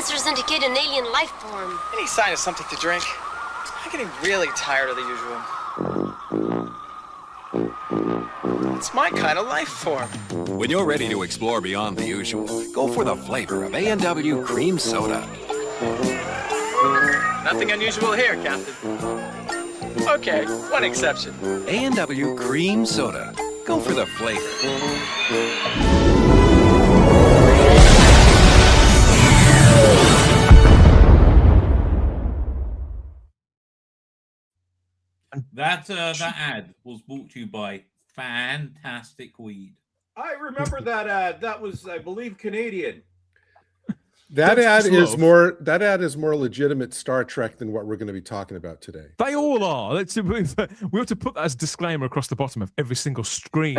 sensors indicate an alien life form. Any sign of something to drink? I'm getting really tired of the usual. It's my kind of life form. When you're ready to explore beyond the usual, go for the flavor of A&W Cream Soda. Nothing unusual here, Captain. Okay, one exception. A&W Cream Soda. Go for the flavor. That ad was brought to you by Fantastic Weed. I remember that ad. That was, I believe, Canadian. That ad is more legitimate Star Trek than what we're going to be talking about today. They all are. We have to put that as a disclaimer across the bottom of every single screen.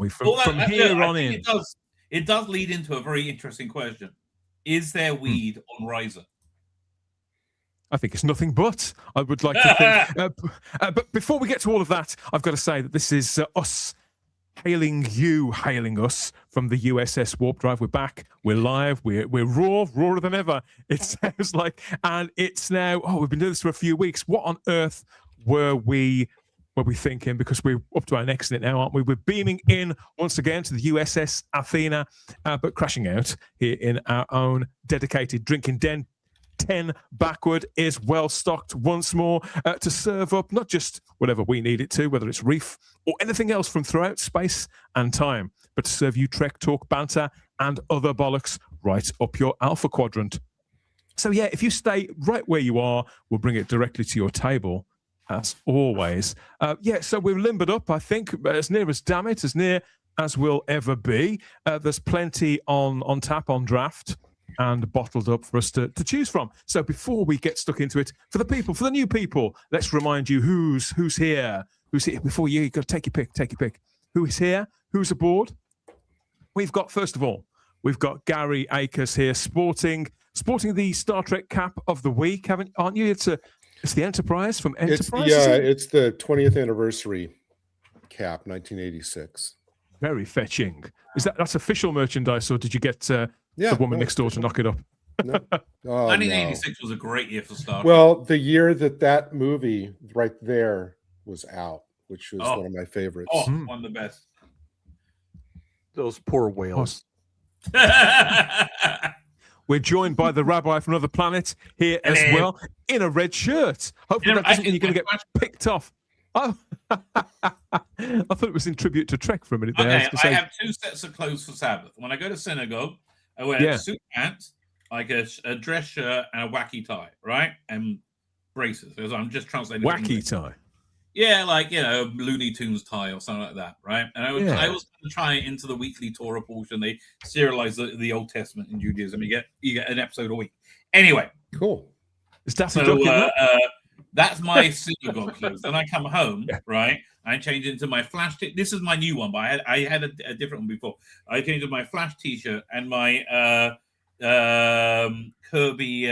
From here on in. It does lead into a very interesting question. Is there weed on Riser? I think it's nothing but. I would like to think. But before we get to all of that, I've got to say that this is us hailing us from the USS Warp Drive. We're back. We're live. We're rawer than ever. It sounds like, and it's now. Oh, we've been doing this for a few weeks. What on earth were we thinking? Because we're up to our next in it now, aren't we? We're beaming in once again to the USS Athena, but crashing out here in our own dedicated drinking den. 10 backward is well stocked once more to serve up not just whatever we need it to, whether it's reef or anything else from throughout space and time, but to serve you Trek talk, banter, and other bollocks right up your alpha quadrant. So yeah, if you stay right where you are, we'll bring it directly to your table as always. So we're limbered up, I think, as near as damn it, as near as we'll ever be. There's plenty on tap, on draft, and bottled up for us to choose from. So before we get stuck into it, for the new people, let's remind you who's here. Who's here? Before you got to take your pick. Who is here? Who's aboard? We've got, first of all, we've got Gary Akers here sporting the Star Trek cap of the week, aren't you? It's the Enterprise from Enterprise. It's the 20th anniversary cap, 1986. Very fetching. That's official merchandise, or did you get the woman next door to knock it up? No. 1986 was a great year for Star Trek. Well, the year that movie right there was out, which was one of my favorites. One of the best. Those poor whales. We're joined by the Rabbi from another planet here as well, in a red shirt. Hopefully that doesn't mean you're going to get picked off. Oh, I thought it was in tribute to Trek for a minute there. Okay, I have two sets of clothes for Sabbath. When I go to synagogue, I wear suit pants, like a dress shirt, and a wacky tie, right? And braces. Because I'm just translating. Wacky tie? Yeah, like, Looney Tunes tie or something like that, right? And I was try it into the weekly Torah portion. They serialize the Old Testament in Judaism. You get an episode a week. Anyway. Cool. Is that that's my synagogue clothes. Then I come home, right? I change into my Flash. This is my new one, but I had a different one before. I changed to my Flash T-shirt and my Kirby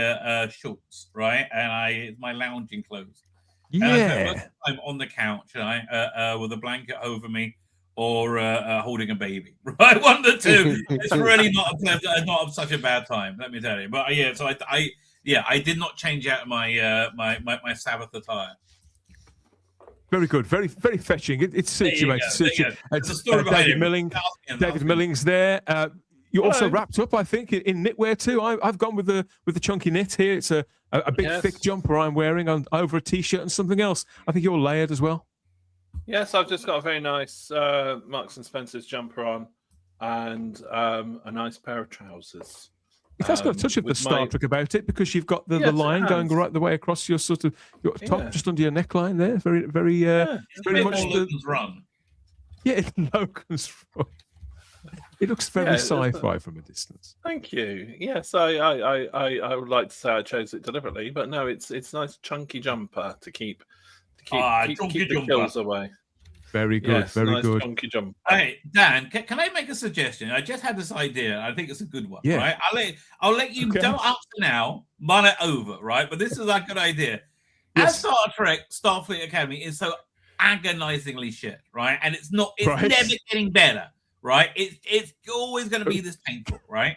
shorts, right? And my lounging clothes. Yeah. And I spend most of the time on the couch, right? With a blanket over me, or holding a baby, right? One of the two. It's really not such a bad time, let me tell you. But so I did not change out my my Sabbath attire. Very good, very very fetching. It suits you, mate. It suits you. It's a story behind David Milling's there. You also wrapped up, I think, in knitwear too. I've gone with the chunky knit here. It's a big thick jumper I'm wearing over a t-shirt and something else. I think you're layered as well. Yes, I've just got a very nice Marks and Spencer's jumper on, and a nice pair of trousers. It has got a touch of the Star Trek about it, because you've got the line going right the way across your your top, just under your neckline there. Very, very, very much Logan's Run. Yeah, it's Logan's Run. It looks very sci-fi from a distance. Thank you. Yes, I would like to say I chose it deliberately, but no, it's nice chunky jumper to keep the kills away. Very good, very good. Chunky jumper. Hey, Dan, can I make a suggestion? I just had this idea. I think it's a good one. Yeah. Right? I'll let you don't answer now, mull it over, right? But this is a good idea. As Star Trek Starfleet Academy is so agonizingly shit, right? And it's never getting better, right? It's always going to be this painful, right?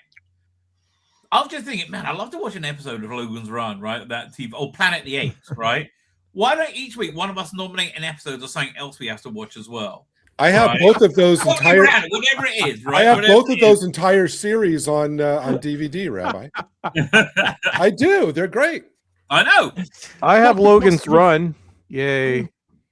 I was just thinking, man, I'd love to watch an episode of Logan's Run, right? That TV, or Planet of the Apes, right? Why don't each week one of us nominate an episode of something else we have to watch as well? I have both of those whatever it is, right? I have both of those entire series on DVD, Rabbi. I do. They're great. I know. I have Logan's Run. Yay.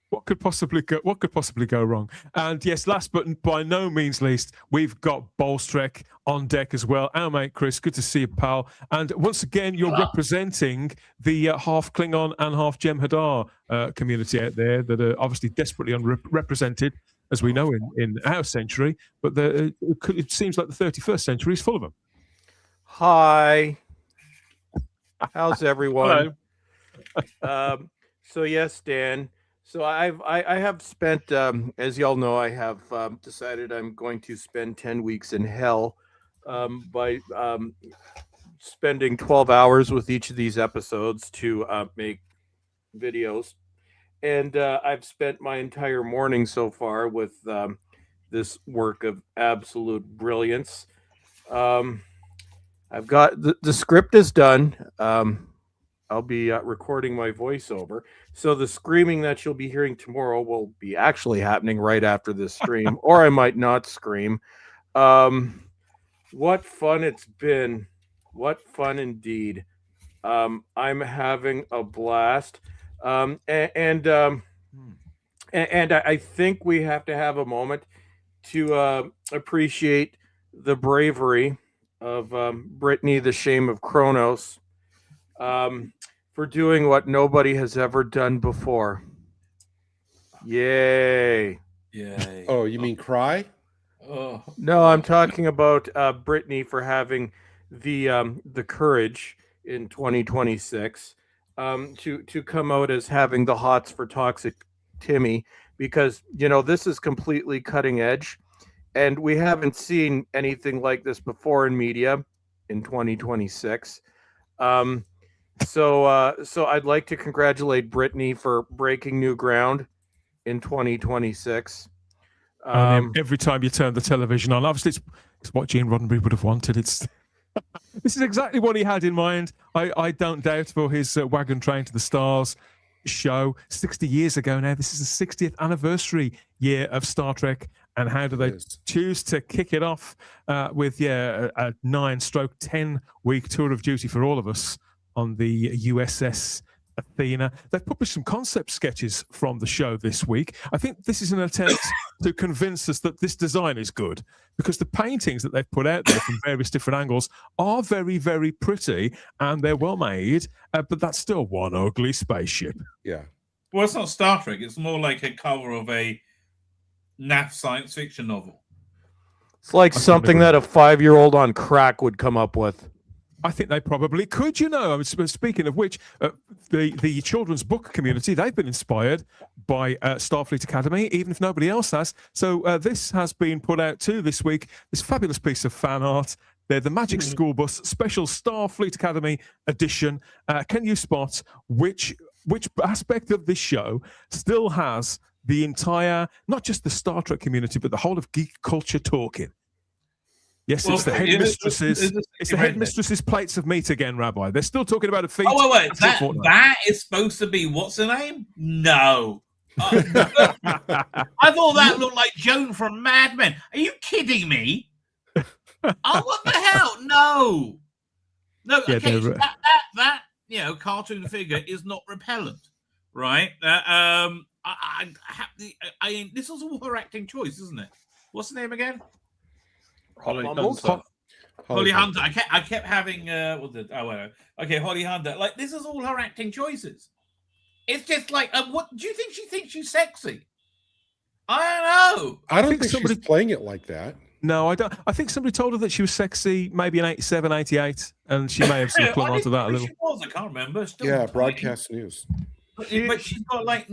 What could possibly go wrong? And yes, last but by no means least, we've got Bowlestrek on deck as well. Our mate Chris, good to see you, pal. And once again, you're representing the half Klingon and half Jem'Hadar community out there that are obviously desperately unrepresented, as we know in our century. But it seems like the 31st century is full of them. Hi. How's everyone? So yes, Dan. So I have spent, as y'all know, I have decided I'm going to spend 10 weeks in hell by spending 12 hours with each of these episodes to make videos. And I've spent my entire morning so far with this work of absolute brilliance. I've got the script is done. I'll be recording my voiceover. So the screaming that you'll be hearing tomorrow will be actually happening right after this stream, or I might not scream. What fun it's been. What fun indeed. I'm having a blast. And I think we have to have a moment to appreciate the bravery of Brittany, the Shame of Kronos, for doing what nobody has ever done before. Yay. Yay. Oh, you mean cry? Oh. No, I'm talking about Brittany for having the courage in 2026 to come out as having the hots for Toxic Timmy, because, you know, this is completely cutting edge, and we haven't seen anything like this before in media in 2026. So I'd like to congratulate Brittany for breaking new ground in 2026. Every time you turn the television on, obviously it's what Gene Roddenberry would have wanted. This is exactly what he had in mind. I don't doubt, for his Wagon Train to the Stars show 60 years ago now. This is the 60th anniversary year of Star Trek. And how do they choose to kick it off with a 9/10 week tour of duty for all of us on the USS Athena? They've published some concept sketches from the show this week. I think this is an attempt to convince us that this design is good, because the paintings that they've put out there from various different angles are very, very pretty, and they're well made, but that's still one ugly spaceship. Yeah. Well, it's not Star Trek. It's more like a cover of a naff science fiction novel. It's like something that a 5-year-old on crack would come up with. I think they probably could, you know. I was speaking of which, the children's book community, they've been inspired by Starfleet Academy, even if nobody else has. So this has been put out too this week, this fabulous piece of fan art. They're the Magic School Bus Special Starfleet Academy edition. Can you spot which aspect of this show still has the entire, not just the Star Trek community, but the whole of geek culture talking? Yes, well, it's the headmistress's. It's the headmistress's plates of meat again, Rabbi. They're still talking about a feat. Oh wait, that is supposed to be what's her name? No. I thought that looked like Joan from Mad Men. Are you kidding me? Oh, what the hell? No. Yeah, okay, that cartoon figure is not repellent, right? This was all her acting choice, isn't it? What's the name again? Holly Hunter. Holly Hunter. I kept having Holly Hunter. Like, this is all her acting choices. It's just like, what do you think she thinks she's sexy? I don't know. I don't think she's playing it like that. No, I don't. I think somebody told her that she was sexy maybe in 87, 88, and she may have sort of clung onto that a little. She was, I can't remember. Broadcast news. But she's got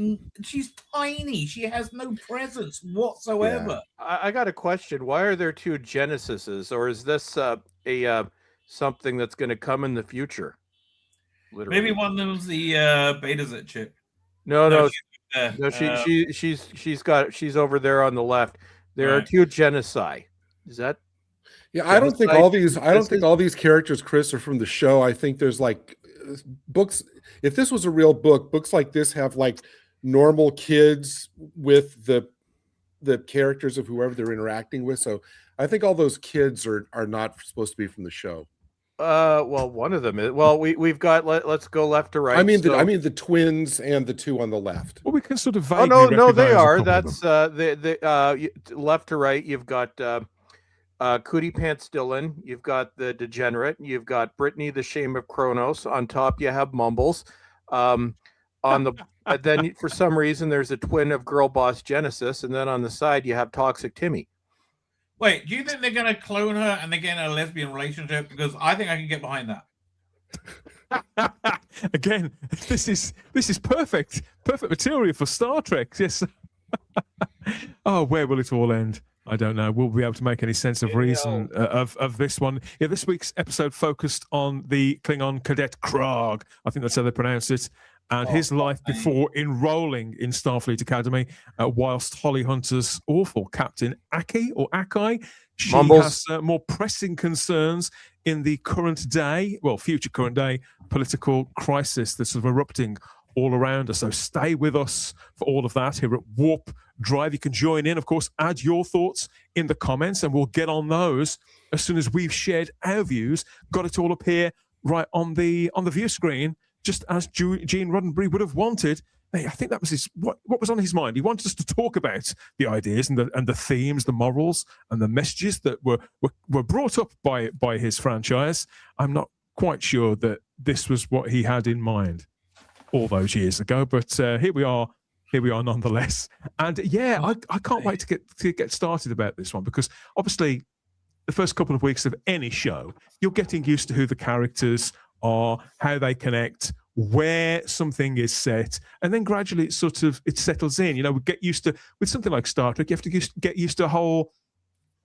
she's tiny. She has no presence whatsoever. Yeah. I got a question. Why are there two Genesises, or is this something that's going to come in the future? Literally. Maybe one of them's the Betazet chip. No. She's over there on the left. There are two Genesi. Is that? Yeah, I don't think all these characters, Chris, are from the show. I think there's like books. If this was a real book, books like this have like normal kids with the characters of whoever they're interacting with. So I think all those kids are not supposed to be from the show. Well, one of them is. Well, we've got. Let's go left to right. I mean, the twins and the two on the left. Well, we can sort of vaguely. Oh no, they are. That's the left to right. You've got Cootie Pants Dylan. You've got the Degenerate. You've got Brittany, the Shame of Kronos. On top, you have Mumbles. On the then for some reason there's a twin of Girl Boss Genesis, and then on the side you have Toxic Timmy. Wait, do you think they're going to clone her and they're getting a lesbian relationship? Because I think I can get behind that. Again, this is perfect material for Star Trek. Yes. Oh, where will it all end? I don't know. Will we be able to make any sense of reason of this one? Yeah, this week's episode focused on the Klingon cadet Krog. I think that's how they pronounce it. And his life before enrolling in Starfleet Academy, whilst Holly Hunter's awful captain Aki, she has more pressing concerns in the future current day political crisis that's sort of erupting all around us. So stay with us for all of that here at Warp Drive. You can join in, of course, add your thoughts in the comments, and we'll get on those as soon as we've shared our views. Got it all up here right on the view screen, just as Gene Roddenberry would have wanted. Hey, I think that was what was on his mind. He wanted us to talk about the ideas and the themes, the morals, and the messages that were brought up by his franchise. I'm not quite sure that this was what he had in mind all those years ago, but here we are nonetheless. And yeah, I can't wait to get started about this one, because obviously the first couple of weeks of any show, you're getting used to who the characters are, how they connect, where something is set, and then gradually it settles in. We get used to, with something like Star Trek, you have to get used to a whole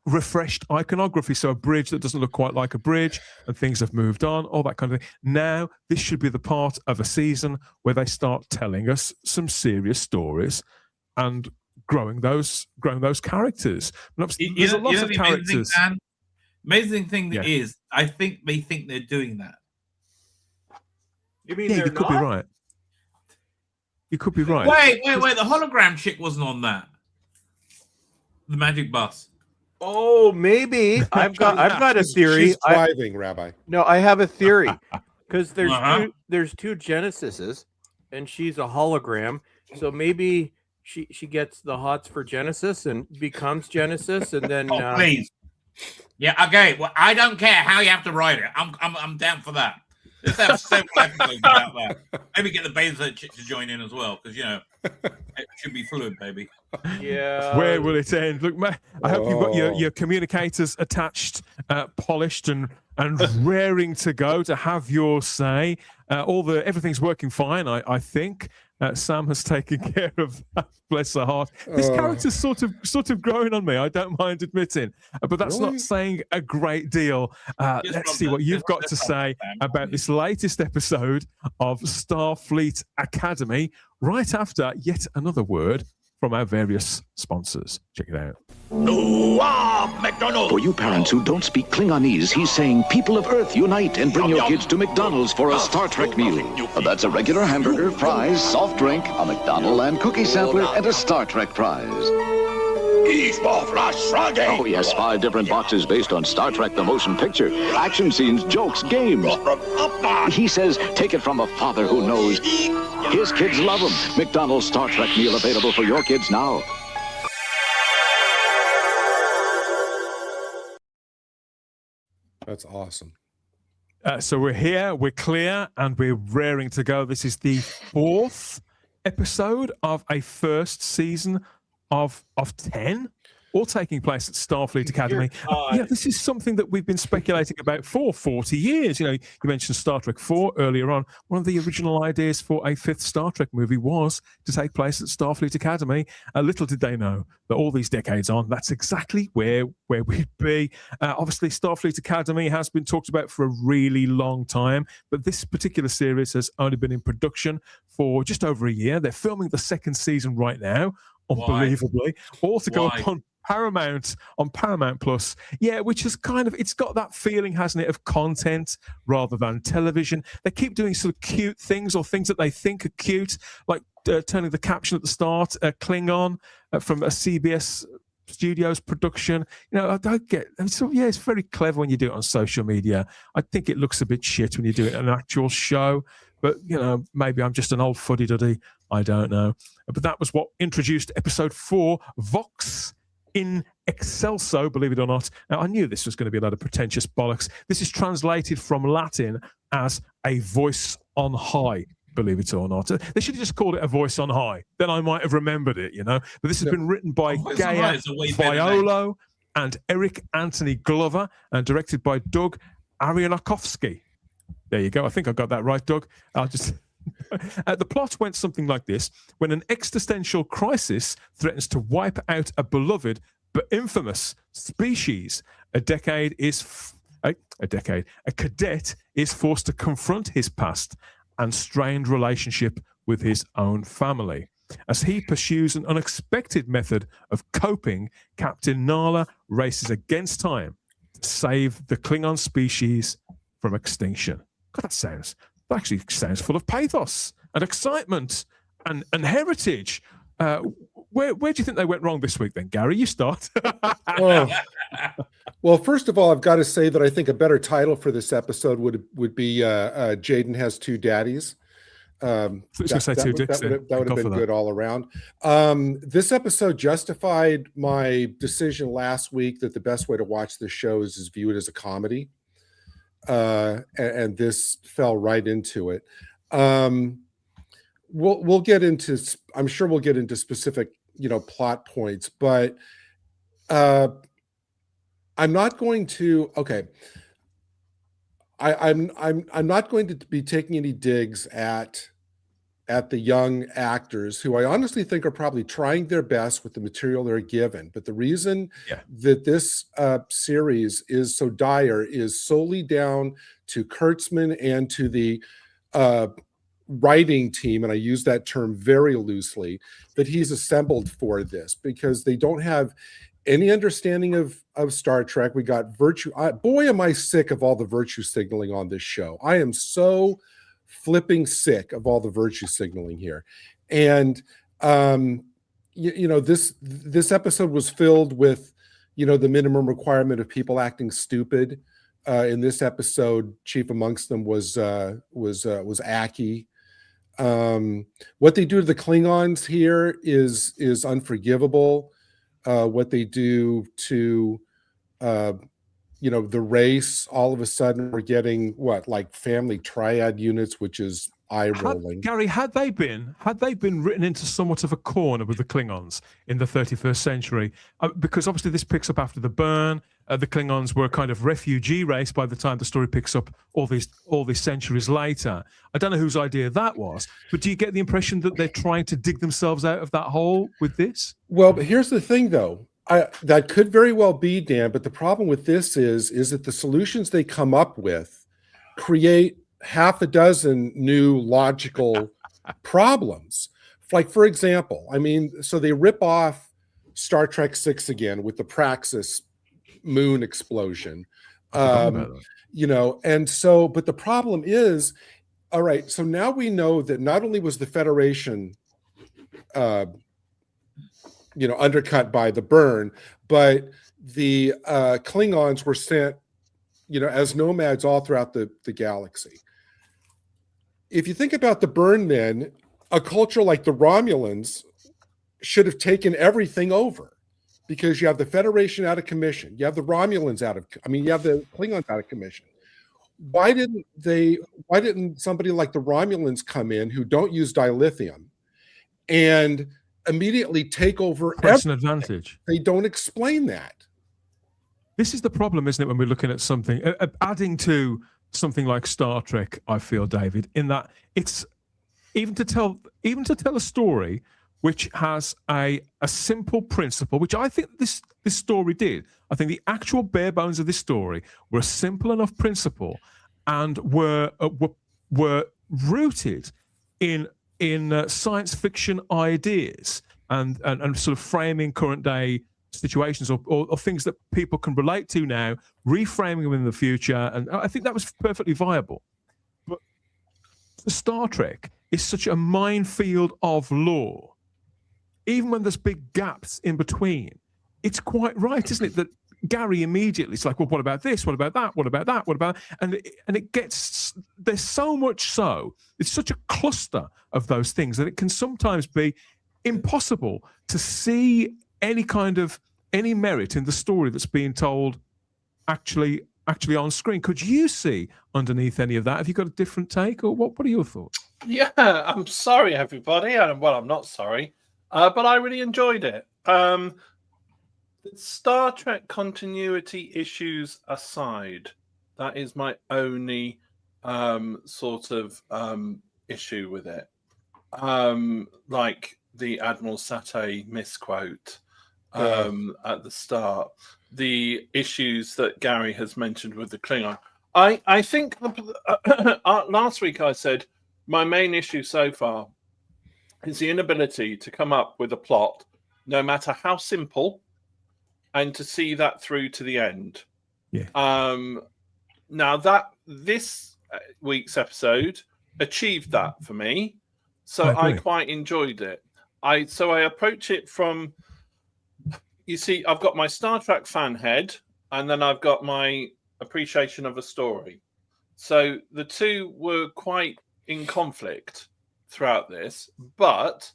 refreshed iconography, so a bridge that doesn't look quite like a bridge, and things have moved on, all that kind of thing. Now this should be the part of a season where they start telling us some serious stories and growing those characters. There's a lot of characters. Amazing thing is, I think they think they're doing that. You mean you could be right. You could be right. Wait! The hologram chick wasn't on that. The magic bus. Oh, maybe I've got a theory. She's driving, Rabbi. No, I have a theory, because there's two Genesises, and she's a hologram. So maybe she gets the hots for Genesis and becomes Genesis, and then please. Yeah, okay. Well, I don't care how you have to write it. I'm down for that. Let's have several episodes about that. Maybe get the Beta chick to join in as well, because it should be fluid, baby. Yeah. Where will it end? Look, man, I hope you've got your communicators attached, polished, and raring to go to have your say. Everything's working fine, I think. Sam has taken care of that. Bless her heart. This character's sort of growing on me. I don't mind admitting, but that's not saying a great deal. Let's see what you've got to say about this latest episode of Starfleet Academy, right after yet another word from our various sponsors. Check it out. McDonald's. For you parents who don't speak Klingonese, he's saying, people of Earth, unite and bring your kids to McDonald's for a Star Trek meal. That's a regular hamburger, fries, soft drink, a McDonald and cookie sampler, and a Star Trek prize. Oh, yes, 5 different boxes based on Star Trek the Motion Picture. Action scenes, jokes, games. He says, take it from a father who knows. His kids love him. McDonald's Star Trek meal available for your kids now. That's awesome. So we're here, we're clear, and we're raring to go. This is the 4th episode of a first season of 10, all taking place at Starfleet Academy. Yeah, this is something that we've been speculating about for 40 years. You mentioned Star Trek 4 earlier on. One of the original ideas for a 5th Star Trek movie was to take place at Starfleet Academy. Little did they know that all these decades on, that's exactly where we'd be. Obviously, Starfleet Academy has been talked about for a really long time, but this particular series has only been in production for just over a year. They're filming the 2nd season right now. Unbelievably, all to go upon Paramount on Paramount Plus. Yeah, which is kind of, it's got that feeling, hasn't it, of content rather than television. They keep doing sort of cute things or things that they think are cute, like turning the caption at the start, Klingon from a CBS Studios production. You know, I don't get. So yeah, it's very clever when you do it on social media. I think it looks a bit shit when you do it in an actual show. But you know, maybe I'm just an old fuddy-duddy. I don't know. But that was what introduced episode 4, Vox in Excelso, believe it or not. Now, I knew this was going to be a lot of pretentious bollocks. This is translated from Latin as a voice on high, believe it or not. They should have just called it a voice on high. Then I might have remembered it, you know. But this has been written by Gaia Violo and Eric Anthony Glover and directed by Doug Arianakovsky. There you go. I think I got that right, Doug. I'll just... the plot went something like this. When an existential crisis threatens to wipe out a beloved but infamous species, a cadet is forced to confront his past and strained relationship with his own family. As he pursues an unexpected method of coping, Captain Nala races against time to save the Klingon species from extinction. God, that actually sounds full of pathos and excitement and heritage. Where do you think they went wrong this week then, Gary? You start. Well, first of all, I've got to say that I think a better title for this episode would be Jaden Has Two Daddies. That would have been good all around. This episode justified my decision last week that the best way to watch this show is view it as a comedy. And this fell right into it. We'll get into, I'm sure we'll get into specific, plot points, but I'm not going to. Okay, I'm not going to be taking any digs at the young actors who I honestly think are probably trying their best with the material they're given. But the reason that this series is so dire is solely down to Kurtzman and to the writing team, and I use that term very loosely, that he's assembled for this, because they don't have any understanding of Star Trek. We got virtue. Boy, am I sick of all the virtue signaling on this show. I am so flipping sick of all the virtue signaling here. And this episode was filled with the minimum requirement of people acting stupid. In this episode, chief amongst them was Aki. What they do to the Klingons here is unforgivable. What they do to the race, all of a sudden we're getting like family triad units, which is eye-rolling. Gary, had they been written into somewhat of a corner with the Klingons in the 31st century, because obviously this picks up after the burn. The Klingons were a kind of refugee race by the time the story picks up all these centuries later. I don't know whose idea that was, but do you get the impression that they're trying to dig themselves out of that hole with this? Well, but here's the thing, though. That could very well be, Dan, but the problem with this is that the solutions they come up with create half a dozen new logical problems. Like, for example, so they rip off Star Trek 6 again with the Praxis moon explosion. But the problem is, all right, so now we know that not only was the Federation undercut by the burn, but the Klingons were sent, as nomads all throughout the galaxy. If you think about the burn, then a culture like the Romulans should have taken everything over, because you have the Federation out of commission, you have the Romulans you have the Klingons out of commission. Why didn't somebody like the Romulans come in, who don't use dilithium, and immediately take over an advantage? They don't explain that. This is the problem, isn't it, when we're looking at something, adding to something like Star Trek, I feel, David, in that it's even to tell a story which has a simple principle, which I think this story did. I think the actual bare bones of this story were a simple enough principle and were rooted in science fiction ideas and sort of framing current day situations or things that people can relate to now, reframing them in the future, and I think that was perfectly viable. But Star Trek is such a minefield of lore. Even when there's big gaps in between, it's quite right, isn't it, that Gary immediately, it's like, well, what about this? What about that? What about that? What about... And it gets... There's so much so. It's such a cluster of those things that it can sometimes be impossible to see any merit in the story that's being told actually on screen. Could you see underneath any of that? Have you got a different take, or what are your thoughts? Yeah, I'm sorry, everybody. Well, I'm not sorry, but I really enjoyed it. Star Trek continuity issues aside, that is my only sort of issue with it. Like the Admiral Satay misquote at the start, the issues that Gary has mentioned with the Klingon. I think last week I said my main issue so far is the inability to come up with a plot, no matter how simple, and to see that through to the end. Yeah. Now that this week's episode achieved that for me, so I quite enjoyed it. I approach it from, you see, I've got my Star Trek fan head, and then I've got my appreciation of a story. So the two were quite in conflict throughout this, but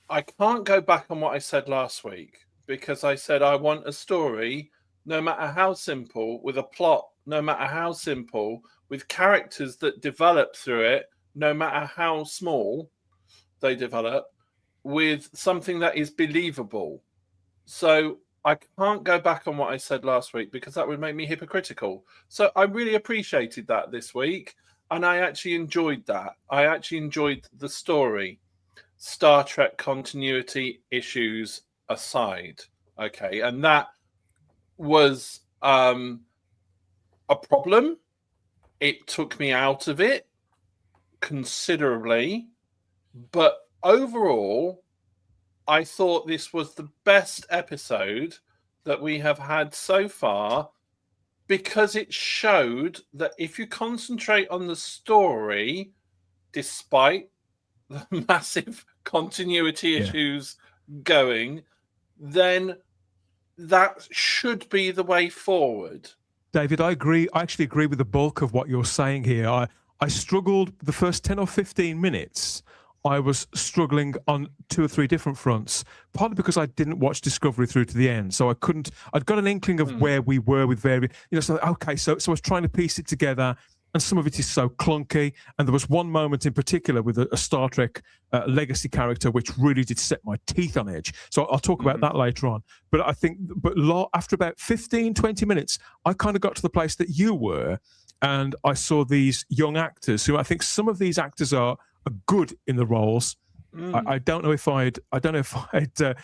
I can't go back on what I said last week, because I said I want a story, no matter how simple, with a plot, no matter how simple, with characters that develop through it, no matter how small they develop, with something that is believable. So I can't go back on what I said last week, because that would make me hypocritical. So I really appreciated that this week, and I actually enjoyed that. I actually enjoyed the story. Star Trek continuity issues aside, okay, and that was a problem. It took me out of it considerably, but overall I thought this was the best episode that we have had so far, because it showed that if you concentrate on the story, despite the massive continuity issues going, then that should be the way forward. David, I agree. I actually agree with the bulk of what you're saying here. I struggled the first 10 or 15 minutes. I was struggling on 2 or 3 different fronts, partly because I didn't watch Discovery through to the end. So I couldn't, I'd got an inkling of where we were with various, so I was trying to piece it together, and some of it is so clunky. And there was one moment in particular with a Star Trek legacy character which really did set my teeth on edge. So I'll talk about that later on. But I think, after about 15, 20 minutes, I kind of got to the place that you were, and I saw these young actors who I think some of these actors are good in the roles. I don't know if I'd the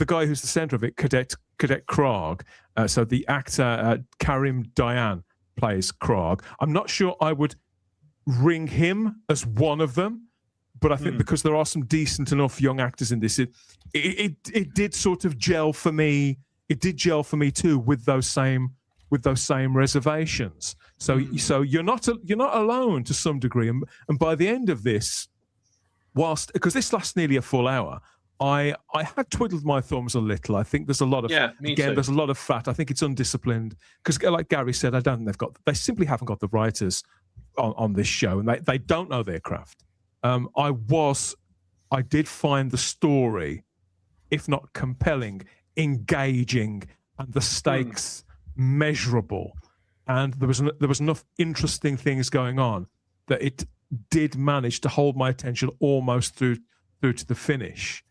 guy who's the center of it, Cadet Krog. So the actor Karim Dayan plays Krog. I'm not sure I would ring him as one of them, but I think because there are some decent enough young actors in this, it did sort of gel for me. It did gel for me too, with those same reservations. So you're not alone to some degree. And by the end of this, because this lasts nearly a full hour, I had twiddled my thumbs a little. I think there's a lot of there's a lot of fat. I think it's undisciplined, because like Gary said, I don't think they simply haven't got the writers on this show, and they don't know their craft. I did find the story, if not compelling, engaging, and the stakes measurable, and there was enough interesting things going on that it did manage to hold my attention almost through to the finish.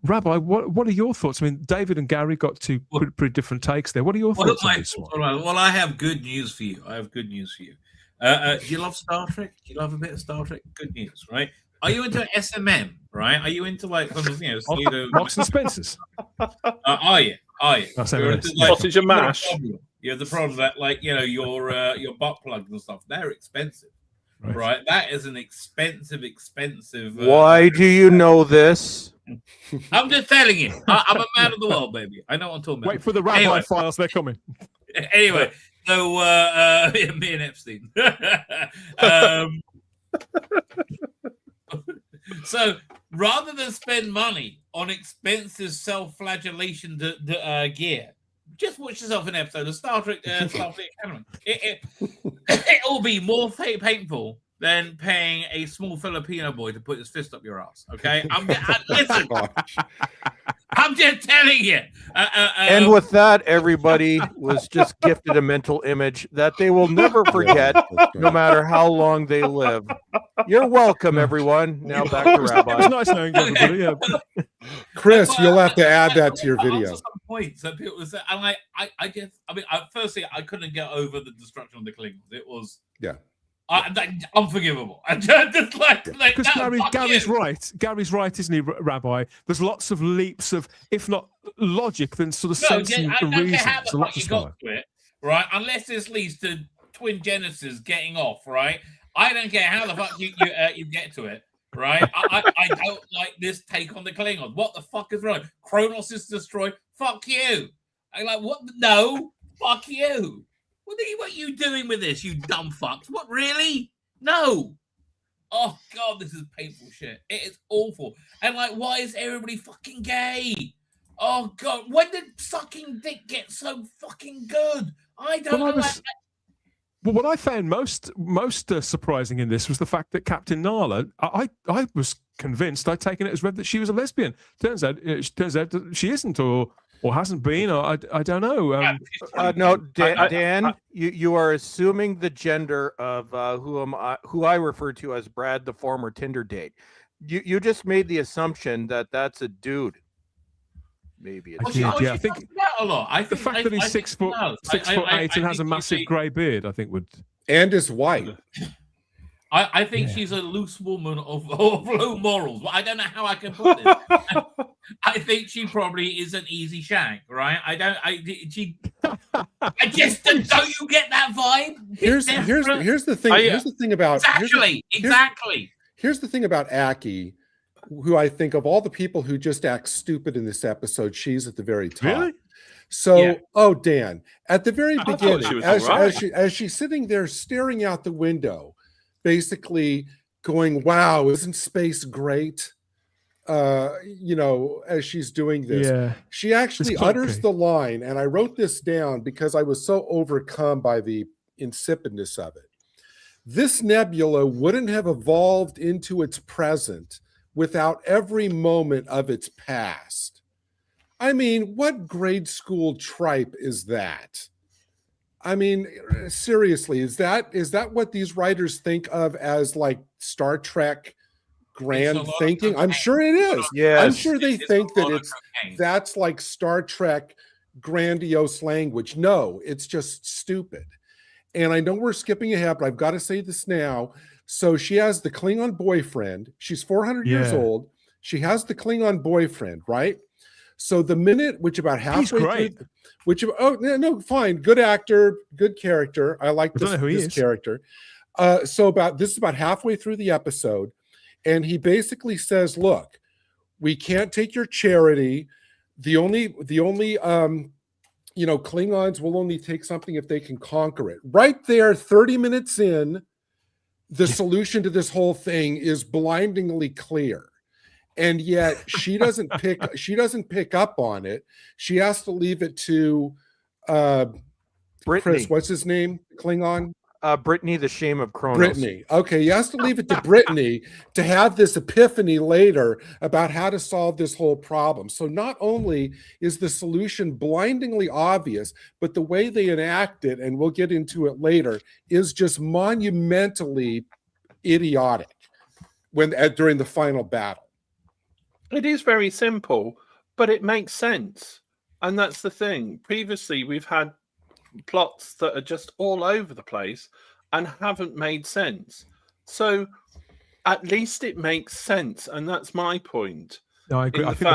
Rabbi, what are your thoughts? I mean, David and Gary got two pretty different takes there. What are your thoughts on this one? Well, I have good news for you. Do you love Star Trek? Do you love a bit of Star Trek? Good news, right? Are you into SMM, right? Are you into like Marks and Spencers? Are you? Sausage and mash. You have the problem that your butt plugs and stuff, they're expensive, Right. That is an expensive. Why do you know this? I'm just telling you. I'm a man of the world, baby. I know what I'm talking about. Wait for the Rabbi files. They're coming. Anyway, so me and Epstein. So rather than spend money on expensive self-flagellation gear, just watch yourself an episode of Starfleet Academy. It will be more painful than paying a small Filipino boy to put his fist up your ass. Okay, listen. I'm just telling you. And with that, everybody was just gifted a mental image that they will never forget, no matter how long they live. You're welcome, everyone. Now back to Rabbi. It was nice knowing everybody. Yeah. Chris, you'll have to add that to your video. Some points that people was, and firstly, I couldn't get over the destruction of the Klingons. It was unforgivable. I just because Gary's right. Gary's right, isn't he, Rabbi? There's lots of leaps of, if not logic, then sort of sense and reason. There's a lot to got to it, right? Unless this leads to twin Genesis getting off, right? I don't care how the fuck you get to it, right? I don't like this take on the Klingons. What the fuck is wrong? Kronos is destroyed. Fuck you. I'm like, what? No, fuck you. What are you doing with this, you dumb fucks? What, really? No. Oh, God, this is painful shit. It is awful. And, like, why is everybody fucking gay? Oh, God. When did sucking dick get so fucking good? I don't know. Well, what I found most surprising in this was the fact that Captain Nala, I was convinced, I'd taken it as read that she was a lesbian. Turns out that she isn't, or hasn't been, or I don't know. No, Dan, you are assuming the gender of who I refer to as Brad, the former Tinder date. You just made the assumption that that's a dude. Maybe it's I think a lot. The fact that he's 6 foot 8 and has a massive grey beard, I think would, and is white. I think she's a loose woman of low morals. I don't know how I can put this. I think she probably is an easy shag, right? I just don't you get that vibe? Here's the thing. Here's the thing about exactly. Here's the thing about Aki, who I think of all the people who just act stupid in this episode, she's at the very top. Really? So, Dan, at the very beginning, as she's sitting there staring out the window, basically going, "Wow, isn't space great?" As she's doing this, she actually utters the line, and I wrote this down because I was so overcome by the insipidness of it. This nebula wouldn't have evolved into its present without every moment of its past. I mean, what grade school tripe is that? I mean, seriously, is that what these writers think of as like Star Trek grand thinking? I'm sure it is. Yes. I'm sure they think that that's like Star Trek grandiose language. No, it's just stupid. And I know we're skipping ahead, but I've got to say this now. So she has the Klingon boyfriend. She's 400 years old. She has the Klingon boyfriend, right? So the minute, which about halfway through, fine, good actor, good character. I like this character. So this is about halfway through the episode, and he basically says, "Look, we can't take your charity. The only Klingons will only take something if they can conquer it." Right there, 30 minutes in, the solution to this whole thing is blindingly clear. And yet she doesn't pick up on it. She has to leave it to Brittany. Chris, what's his name? Klingon? Brittany, the shame of Kronos. Brittany. Okay, he has to leave it to Brittany to have this epiphany later about how to solve this whole problem. So not only is the solution blindingly obvious, but the way they enact it, and we'll get into it later, is just monumentally idiotic during the final battle. It is very simple, but it makes sense. And that's the thing. Previously, we've had plots that are just all over the place and haven't made sense. So at least it makes sense. And that's my point. No, I agree. I think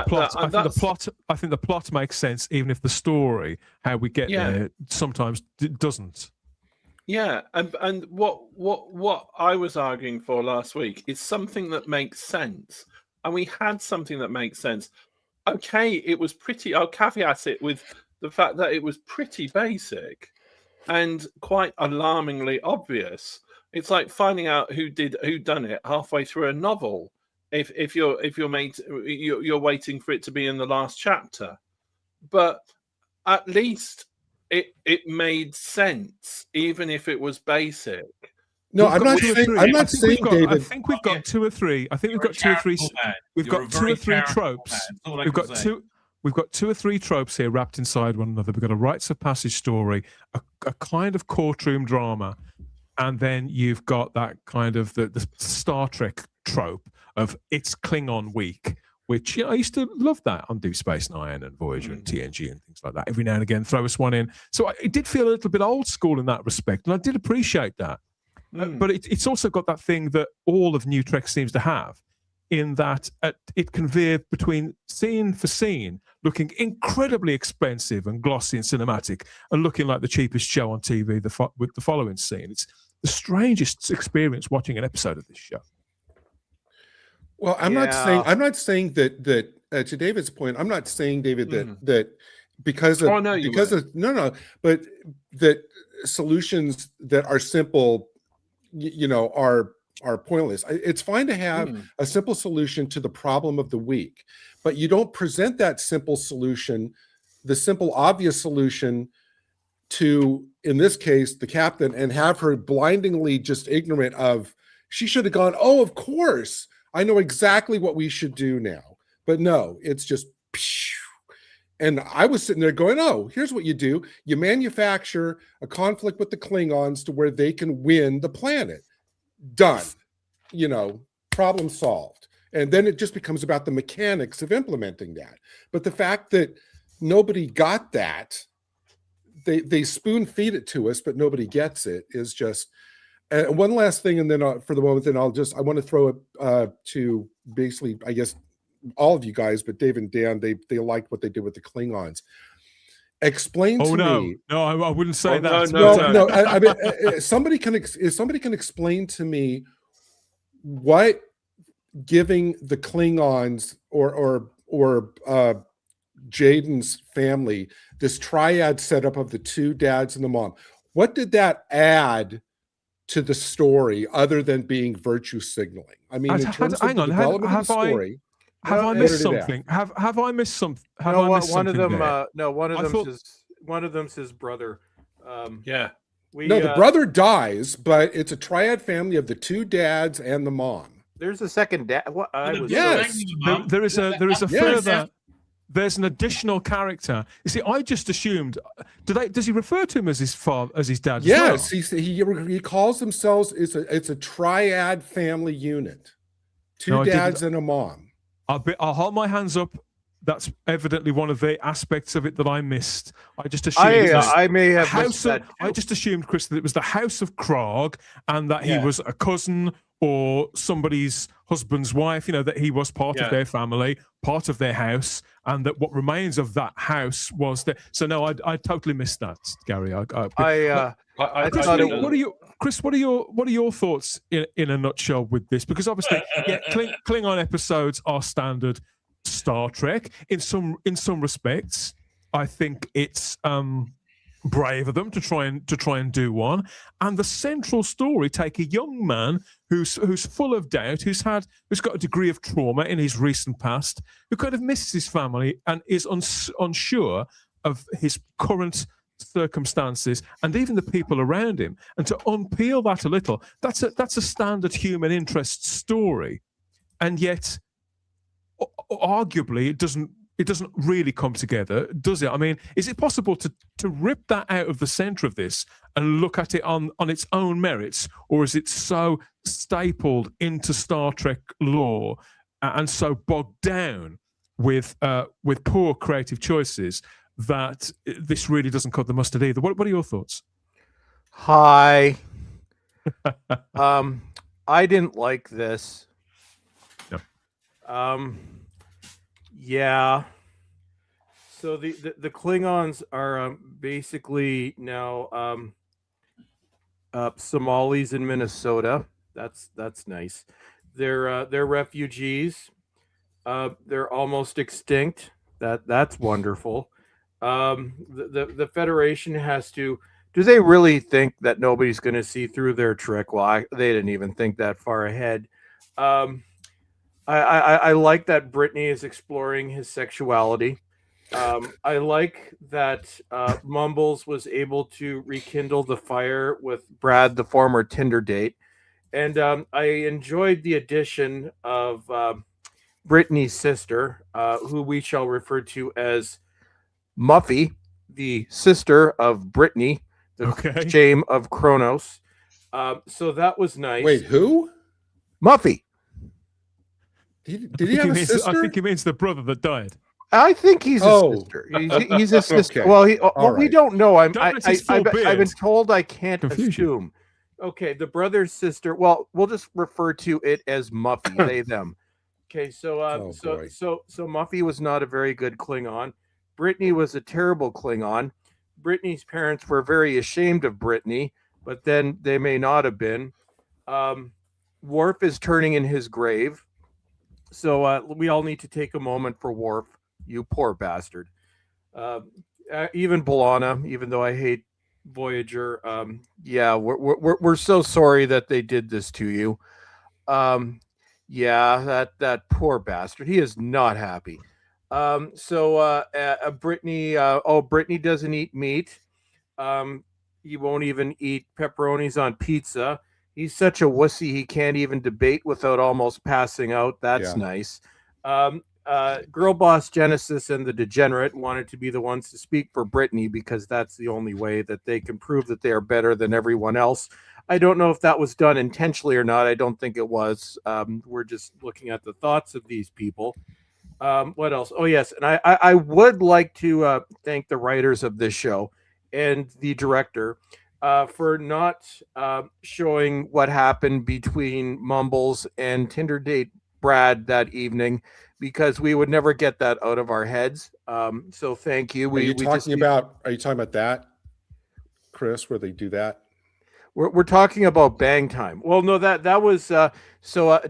the plot makes sense, even if the story, how we get there, sometimes doesn't. Yeah, and what I was arguing for last week is something that makes sense, and we had something that makes sense. Okay, it was pretty. I'll caveat it with the fact that it was pretty basic and quite alarmingly obvious. It's like finding out who done it halfway through a novel. If you're you're waiting for it to be in the last chapter, but at least it made sense, even if it was basic. No, I'm not saying, David. I think we've got two or three. I think we've got two or three. We've got two or three tropes. We've got two. We've got two or three tropes here wrapped inside one another. We've got a rites of passage story, a kind of courtroom drama, and then you've got that kind of the Star Trek trope of it's Klingon week, which I used to love that on Deep Space Nine and Voyager and TNG and things like that. Every now and again, throw us one in. So it did feel a little bit old school in that respect, and I did appreciate that. But it's also got that thing that all of New Trek seems to have, in that it can veer between scene for scene, looking incredibly expensive and glossy and cinematic, and looking like the cheapest show on TV with the following scene. It's the strangest experience watching an episode of this show. Well, I'm not saying that to David's point, I'm not saying, David, that because of but that solutions that are simple, are pointless. It's fine to have a simple solution to the problem of the week, but you don't present that simple solution, the simple obvious solution, to, in this case, the captain, and have her blindingly just ignorant of, she should have gone, oh, of course, I know exactly what we should do now. But no, it's just, and I was sitting there going, oh, here's what you do. You manufacture a conflict with the Klingons to where they can win the planet. Done. Problem solved. And then it just becomes about the mechanics of implementing that. But the fact that nobody got that, they spoon feed it to us, but nobody gets it, is just. And one last thing, and then for the moment, then I want to throw it to basically, I guess, all of you guys, but Dave and Dan, they liked what they did with the Klingons. Explain to me. No, I wouldn't say that. No. I mean, somebody can explain to me what giving the Klingons or Jaden's family this triad setup of the two dads and the mom. What did that add to the story other than being virtue signaling? I mean, in terms of the development of the story. Have I missed something? Have I missed something? One of them's his brother. The brother dies, but it's a triad family of the two dads and the mom. There's a second dad. There is a further. There's an additional character. You see, I just assumed. Does he refer to him as his father, as his dad? Yes, he calls themselves. It's a triad family unit. Two dads and a mom. I'll hold my hands up. That's evidently one of the aspects of it that I missed. I just assumed I may have missed that. I just assumed, Chris, that it was the House of Krog, and that he was a cousin or somebody's husband's wife. That he was part of their family, part of their house, and that what remains of that house was there. So no, I totally missed that, Gary. Chris, what are your thoughts in a nutshell with this? Because obviously, Klingon episodes are standard Star Trek in some respects. I think it's brave of them to try and do one. And the central story, take a young man who's full of doubt, who's got a degree of trauma in his recent past, who kind of misses his family and is unsure of his current circumstances and even the people around him, and to unpeel that a little, that's a standard human interest story, and yet arguably it doesn't really come together, does it? I mean, is it possible to rip that out of the center of this and look at it on its own merits, or is it so stapled into Star Trek lore and so bogged down with poor creative choices that this really doesn't cut the mustard either? What are your thoughts? Hi. I didn't like this. No. Yeah. So the Klingons are basically now Somalis in Minnesota. That's nice. They're refugees. They're almost extinct. That's wonderful. The Federation has to. Do they really think that nobody's going to see through their trick? Well, they didn't even think that far ahead. I like that Brittany is exploring his sexuality. I like that Mumbles was able to rekindle the fire with Brad, the former Tinder date. And I enjoyed the addition of Brittany's sister, who we shall refer to as Muffy, the sister of Brittany, the shame of Kronos. So that was nice. Wait, who? Muffy. Did he have a sister? I think he means the brother that died. I think he's a sister. He's a sister. Okay. Well, we don't know. I've been told I can't assume. Okay, the brother's sister. Well, we'll just refer to it as Muffy. They them. Okay, so Muffy was not a very good Klingon. Brittany was a terrible Klingon. Brittany's parents were very ashamed of Brittany, but then they may not have been. Worf is turning in his grave. So we all need to take a moment for Worf, you poor bastard. Even B'Elanna, even though I hate Voyager, yeah, we're so sorry that they did this to you. Yeah, that poor bastard. He is not happy. Brittany, Brittany doesn't eat meat. He won't even eat pepperonis on pizza. He's such a wussy, he can't even debate without almost passing out. That's nice. Girl boss Genesis and the Degenerate wanted to be the ones to speak for Brittany because that's the only way that they can prove that they are better than everyone else. I don't know if that was done intentionally or not. I don't think it was. We're just looking at the thoughts of these people. What else? Oh, yes. And I would like to thank the writers of this show and the director for not showing what happened between Mumbles and Tinder date Brad that evening, because we would never get that out of our heads. So thank you. Are you talking about that, Chris, where they do that? We're talking about Bang Time. Well, no, that was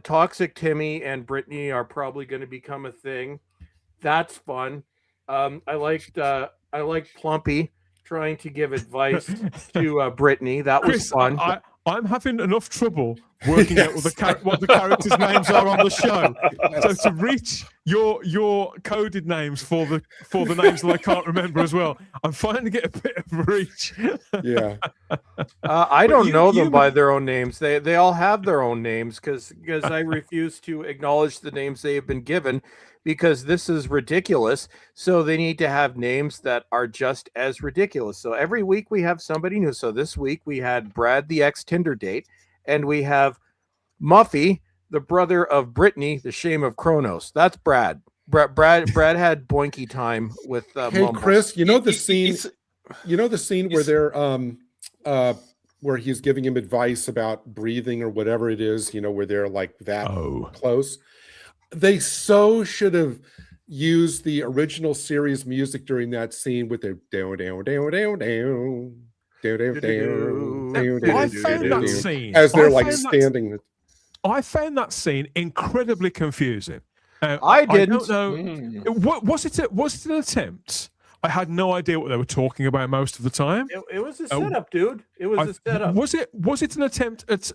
Toxic Timmy and Brittany are probably going to become a thing. That's fun. I liked Plumpy trying to give advice to Brittany. That was fun. I'm having enough trouble working out what the characters' names are on the show. So to reach your coded names for the names that I can't remember as well, I'm finding to get a bit of reach. Yeah. I don't know them by their own names. They all have their own names because I refuse to acknowledge the names they have been given, because this is ridiculous. So they need to have names that are just as ridiculous. So every week we have somebody new. So this week we had Brad, the ex-Tinder date, and we have Muffy, the brother of Brittany, the shame of Kronos. That's Brad. Brad had boinky time with Hey, Mumbles. Chris, you know the scene where they're where he's giving him advice about breathing or whatever it is, where they're like that close. They should have used the original series music during that scene with their down. I found that scene as they're like standing. I found that scene incredibly confusing. I didn't. I don't know. Was it an attempt? I had no idea what they were talking about most of the time. It was a setup, dude. It was a setup. Was it an attempt at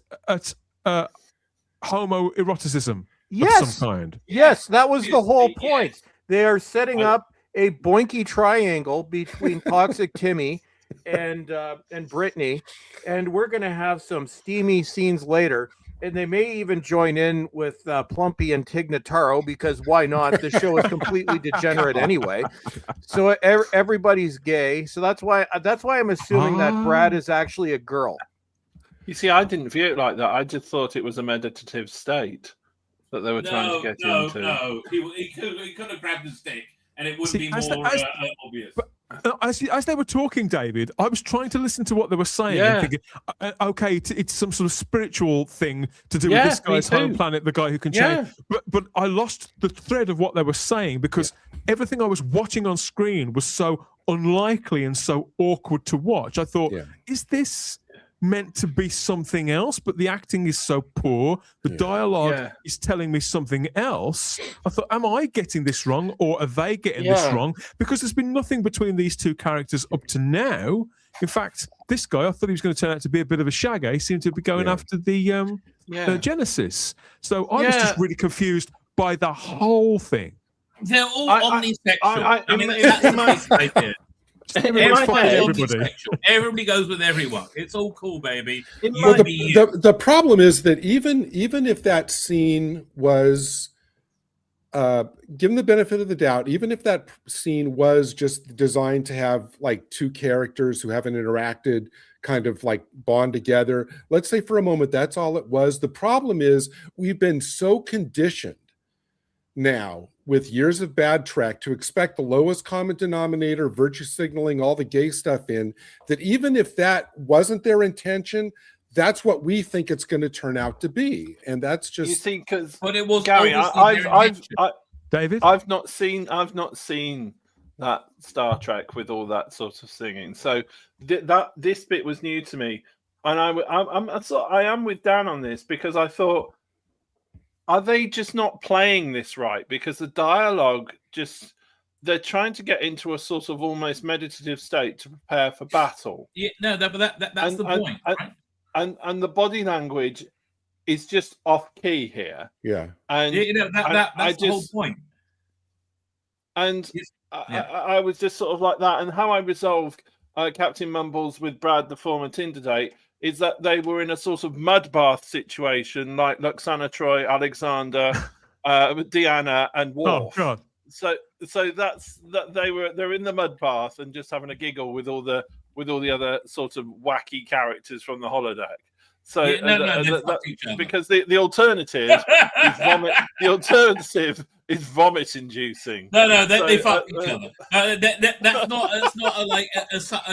homoeroticism? Yes. Of some kind. Yes, that was the whole point. They are setting up a boinky triangle between Toxic Timmy and Brittany, and we're going to have some steamy scenes later. And they may even join in with Plumpy and Tignataro, because why not? The show is completely degenerate anyway. So everybody's gay. So that's why I'm assuming that Brad is actually a girl. You see, I didn't view it like that. I just thought it was a meditative state that they were trying to get into. No, he could have grabbed the stick, and it would be more obvious. As they were talking, David, I was trying to listen to what they were saying and thinking, okay, it's some sort of spiritual thing to do with this guy's home planet, the guy who can change. But I lost the thread of what they were saying, because everything I was watching on screen was so unlikely and so awkward to watch. I thought, is this meant to be something else, but the acting is so poor. The dialogue is telling me something else. I thought, am I getting this wrong, or are they getting this wrong? Because there's been nothing between these two characters up to now. In fact, this guy, I thought he was going to turn out to be a bit of a shaggy. He seemed to be going after the Genesis. So I was just really confused by the whole thing. They're all omnisexual. Everybody goes with everyone. It's all cool, baby. The problem is that even if that scene was given the benefit of the doubt, even if that scene was just designed to have like two characters who haven't interacted kind of like bond together, let's say for a moment that's all it was. The problem is we've been so conditioned now with years of bad Trek to expect the lowest common denominator, virtue signaling, all the gay stuff in, that even if that wasn't their intention, that's what we think it's going to turn out to be. And that's just, you see, because but it was Gary, David, I've not seen that Star Trek with all that sort of singing. So this bit was new to me, and I am with Dan on this, because I thought, are they just not playing this right? Because the dialogue they're trying to get into a sort of almost meditative state to prepare for battle. Yeah, no, that's the point. And the body language is just off key here. Yeah. And that's the whole point. And I was just sort of like that. And how I resolved Captain Mumbles with Brad, the former Tinder date, is that they were in a sort of mud bath situation, like Luxana Troy, Alexander, Deanna, and Worf. Oh God! So they're in the mud bath and just having a giggle with all the other sort of wacky characters from the holodeck. So because the alternative is vomit. The alternative is vomit inducing. No, they fuck each other. That's not a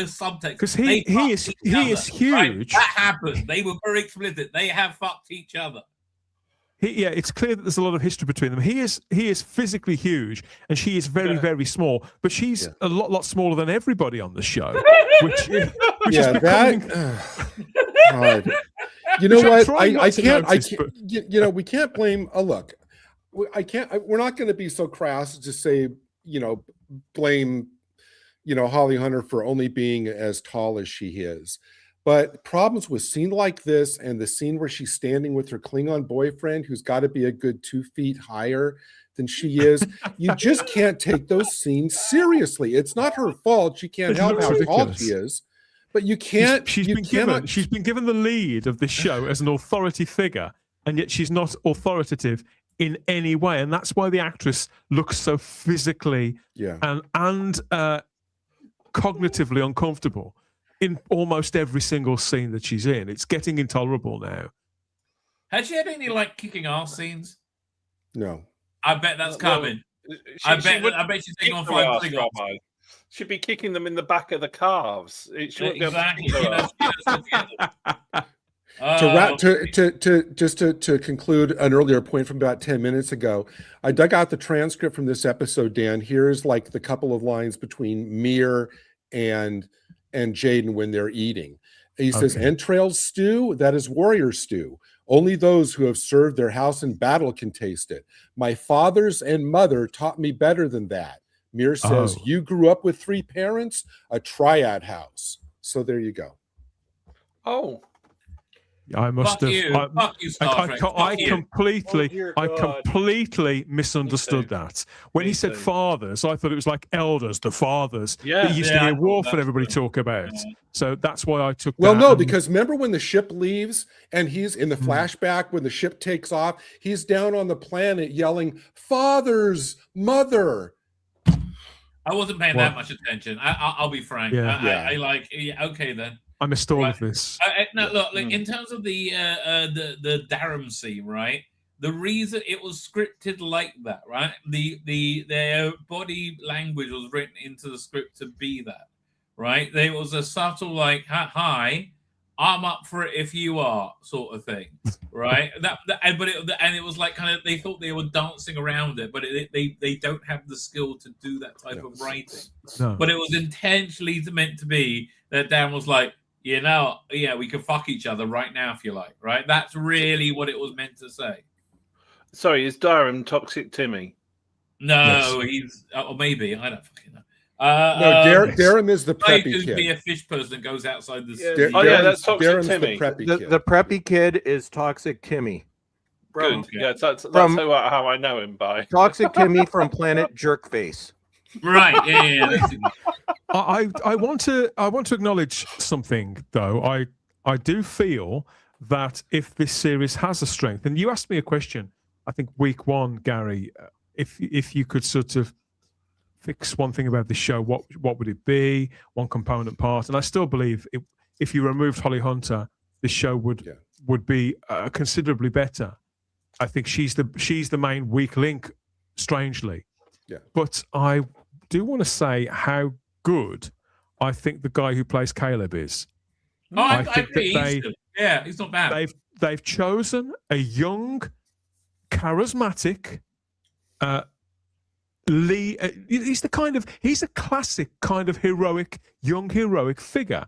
subtext. Because he is huge. Right? That happened. They were very explicit. They have fucked each other. It's clear that there's a lot of history between them. He is physically huge, and she is very, very small. But she's a lot smaller than everybody on the show, which is becoming... God. You know what? I can't. You know, we can't blame. Look, I can't. We're not going to be so crass to say, blame, Holly Hunter for only being as tall as she is. But problems with scene like this and the scene where she's standing with her Klingon boyfriend, who's got to be a good 2 feet higher than she is, you just can't take those scenes seriously. It's not her fault. She can't help how tall she is. But you can't. She's been given the lead of this show as an authority figure, and yet she's not authoritative in any way, and that's why the actress looks so physically and cognitively uncomfortable in almost every single scene that she's in. It's getting intolerable now. Has she had any kicking ass scenes? No. I bet that's coming. I bet she's taking on 5 Klingons. Should be kicking them in the back of the calves. It should exactly. To conclude an earlier point from about 10 minutes ago, I dug out the transcript from this episode, Dan. Here's the couple of lines between Mir and Jaden when they're eating. He says, entrails stew, that is warrior stew. Only those who have served their house in battle can taste it. My fathers and mother taught me better than that. Mir says, you grew up with 3 parents, a triad house. So there you go. Oh. I must have. I completely misunderstood that. When he said fathers, I thought it was like elders, the fathers. Yeah, that used to be a Worf and everybody talk about. So that's why I took. Well, no, because remember when the ship leaves and he's in the flashback when the ship takes off, he's down on the planet yelling, "Fathers, mother." I wasn't paying that much attention. I'll be frank. Okay then. I missed all of this. Look, in terms of the Durham scene, right? The reason it was scripted like that, right? Their body language was written into the script to be that, right? There was a subtle "Hi, I'm up for it if you are" sort of thing, right? It was kind of, they thought they were dancing around it, but they don't have the skill to do that type of writing. No. But it was intentionally meant to be that Dan was like, you know, yeah, we can fuck each other right now if you like, right? That's really what it was meant to say. Sorry, is Durham Toxic Timmy? No, he's or maybe I don't fucking know. No, Darren is the preppy could kid. be a fish person that goes outside the. That's Toxic Darren's Timmy. the preppy kid. The preppy kid is Toxic Timmy. Good. Yeah, that's how I know him by. Toxic Timmy from Planet Jerkface. Right. Yeah. I want to acknowledge something though. I do feel that if this series has a strength, and you asked me a question, I think week 1, Gary, if you could sort of fix one thing about the show, what would it be? One component part, and I still believe if you removed Holly Hunter, this show would be considerably better. I think she's the main weak link, strangely. Yeah. But I do want to say how good I think the guy who plays Caleb is. I agree. He's not bad. They've chosen a young, charismatic Lee. He's a classic kind of young heroic figure,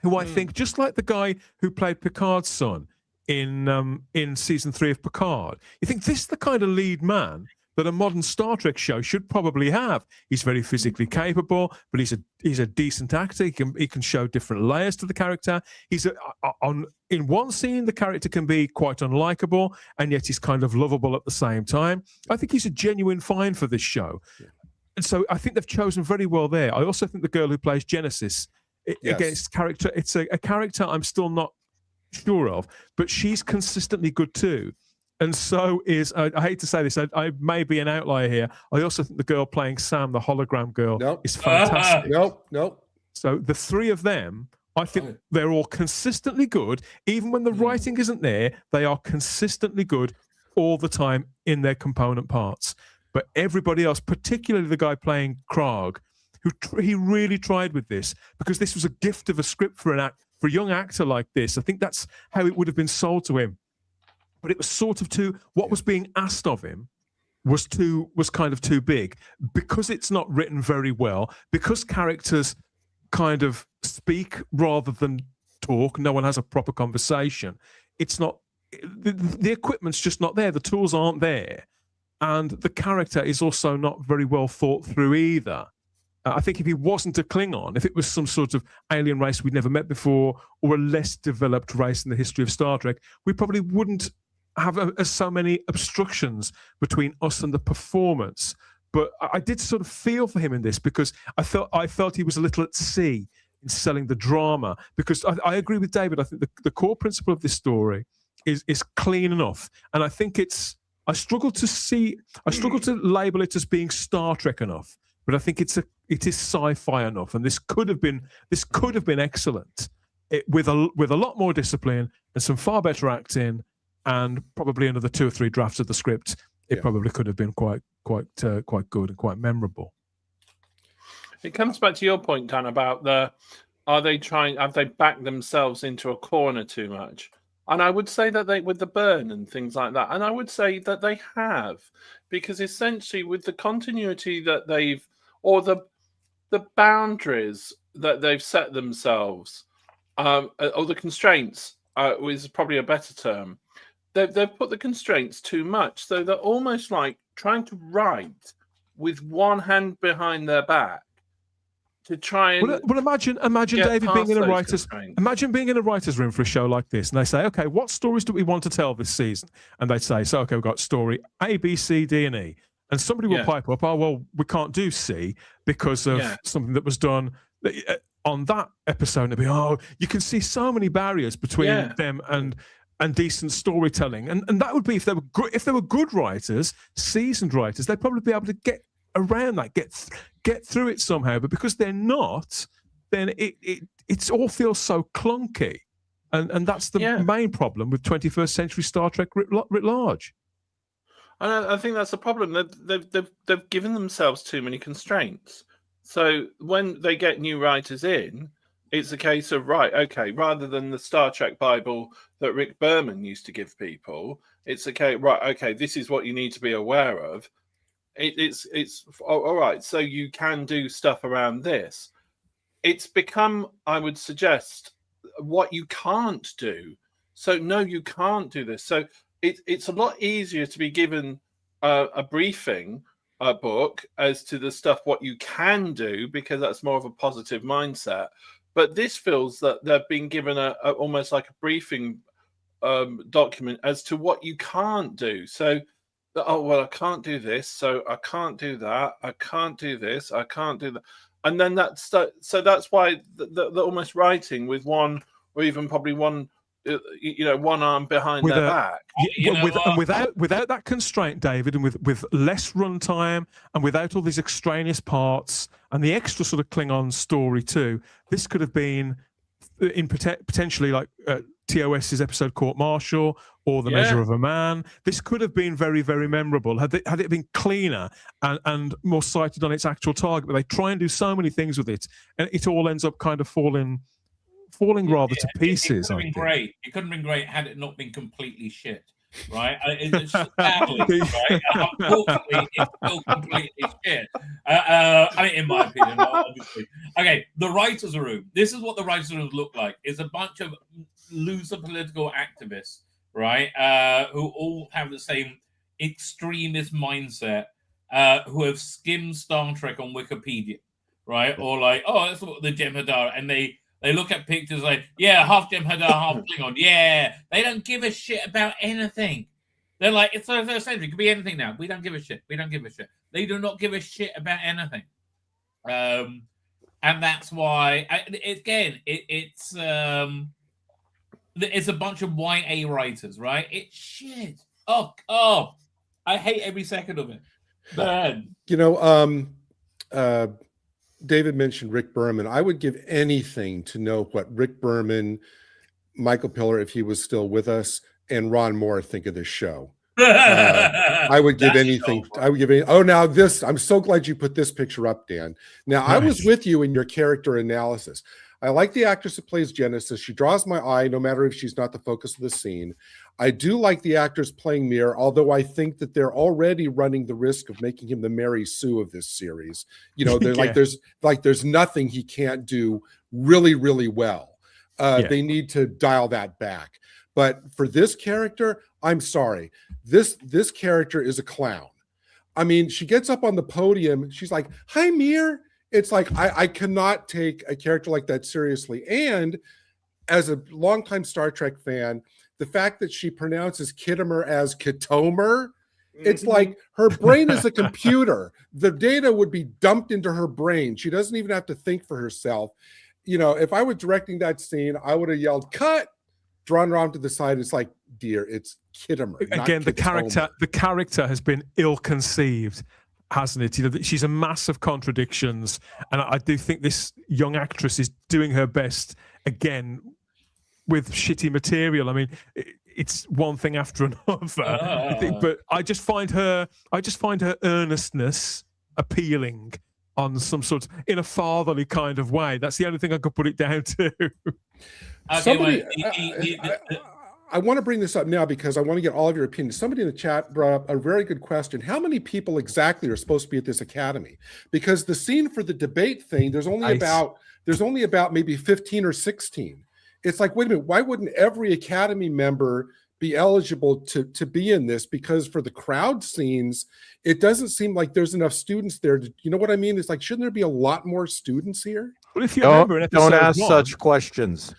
who I think, just like the guy who played Picard's son in season 3 of Picard, you think this is the kind of lead man that a modern Star Trek show should probably have. He's very physically capable, but he's a decent actor. He can show different layers to the character. In one scene, the character can be quite unlikable, and yet he's kind of lovable at the same time. I think he's a genuine find for this show. Yeah. And so I think they've chosen very well there. I also think the girl who plays Genesis, it's a character I'm still not sure of, but she's consistently good too. And so is, I hate to say this, I may be an outlier here. I also think the girl playing Sam, the hologram girl, is fantastic. Nope. So the three of them, I think they're all consistently good. Even when the writing isn't there, they are consistently good all the time in their component parts. But everybody else, particularly the guy playing Krog, he really tried with this, because this was a gift of a script for a young actor like this. I think that's how it would have been sold to him. But it was sort of what was being asked of him was kind of too big, because it's not written very well, because characters kind of speak rather than talk. No one has a proper conversation. It's not, the equipment's just not there. The tools aren't there. And the character is also not very well thought through either. I think if he wasn't a Klingon, if it was some sort of alien race we'd never met before, or a less developed race in the history of Star Trek, we probably wouldn't have so many obstructions between us and the performance. But I did sort of feel for him in this, because I felt he was a little at sea in selling the drama. Because I agree with David. I think the core principle of this story is clean enough, and I think I struggle to label it as being Star Trek enough. But I think it is sci-fi enough, and this could have been excellent with a lot more discipline and some far better acting, and probably another 2 or 3 drafts of the script. It probably could have been quite good and quite memorable. It comes back to your point, Dan, about have they backed themselves into a corner too much? And I would say that with the burn and things like that, and I would say that they have, because essentially with the continuity that or the boundaries that they've set themselves, or the constraints is probably a better term. They've put the constraints too much, so they're almost like trying to write with one hand behind their back to try and. Well, imagine David being in a writer's room for a show like this, and they say, "Okay, what stories do we want to tell this season?" And they'd say, "So, okay, we've got story A, B, C, D, and E." And somebody will pipe up, "Oh, well, we can't do C because of something that was done on that episode." And it'd be, "Oh, you can see so many barriers between them and decent storytelling." And that would be if they were good writers, seasoned writers, they'd probably be able to get around that, get through it somehow. But because they're not, then it all feels so clunky, and that's the main problem with 21st century Star Trek writ large. And I think that's the problem. They've given themselves too many constraints. So when they get new writers in, it's a case of, rather than the Star Trek Bible that Rick Berman used to give people, it's a case, this is what you need to be aware of. It's all right, so you can do stuff around this. It's become, I would suggest, what you can't do. So no, you can't do this. So it's a lot easier to be given a briefing book as to the stuff what you can do, because that's more of a positive mindset. But this feels that they've been given a almost like a briefing document as to what you can't do. So, oh well, I can't do this, so I can't do that, I can't do this, I can't do that, and then that's so that's why they're almost writing with one, or even probably one, one arm behind their back. And without that constraint, David, and with less runtime, and without all these extraneous parts and the extra sort of Klingon story too, this could have been in potentially like TOS's episode Court Martial or The Measure of a Man. This could have been very, very memorable had it been cleaner and more sighted on its actual target. But they try and do so many things with it, and it all ends up kind of falling rather to pieces. It could have been great. It couldn't have been great had it not been completely shit, right? It's just sadly, right? Unfortunately, it's still completely shit. I mean, in my opinion, obviously. Okay, the writers' room. This is what the writers' room look like. It's a bunch of loser political activists, right? Who all have the same extremist mindset. Who have skimmed Star Trek on Wikipedia, right? Or like, oh, that's what the Jem'Hadar, and they look at pictures like, yeah, half Jem'Hadar, half Klingon. Yeah, they don't give a shit about anything. They're like, it's the first century. It could be anything now. We don't give a shit. We don't give a shit. They do not give a shit about anything. And that's why, it's a bunch of YA writers, right? It's shit. Oh, I hate every second of it. Man. David mentioned Rick Berman. I would give anything to know what Rick Berman, Michael Pillar, if he was still with us, and Ron Moore think of this show. I would give anything. I would give any. Oh, now this. I'm so glad you put this picture up, Dan. Now, I was with you in your character analysis. I like the actress who plays Genesis. She draws my eye, no matter if she's not the focus of the scene. I do like the actors playing Mir, although I think that they're already running the risk of making him the Mary Sue of this series. They're there's nothing he can't do really, really well. They need to dial that back. But for this character, I'm sorry. This character is a clown. I mean, she gets up on the podium. She's like, "Hi, Mir." It's like, I cannot take a character like that seriously. And as a longtime Star Trek fan, the fact that she pronounces Kittimer as Kitomer, it's like her brain is a computer. The data would be dumped into her brain. She doesn't even have to think for herself. If I were directing that scene, I would have yelled, "Cut!" drawn around to the side. It's like, dear, it's Kittimer. Again, the character has been ill-conceived, hasn't it? She's a mass of contradictions, and I do think this young actress is doing her best again with shitty material. I mean, it's one thing after another, but I just find her earnestness appealing on some sort, in a fatherly kind of way. That's the only thing I could put it down to. Somebody, I want to bring this up now because I want to get all of your opinions. Somebody in the chat brought up a very good question. How many people exactly are supposed to be at this academy? Because the scene for the debate thing, there's only about maybe 15 or 16. It's like, wait a minute, why wouldn't every academy member be eligible to be in this? Because for the crowd scenes, it doesn't seem like there's enough students there. You know what I mean? It's like, shouldn't there be a lot more students here? Well, if you remember in episode don't ask such questions.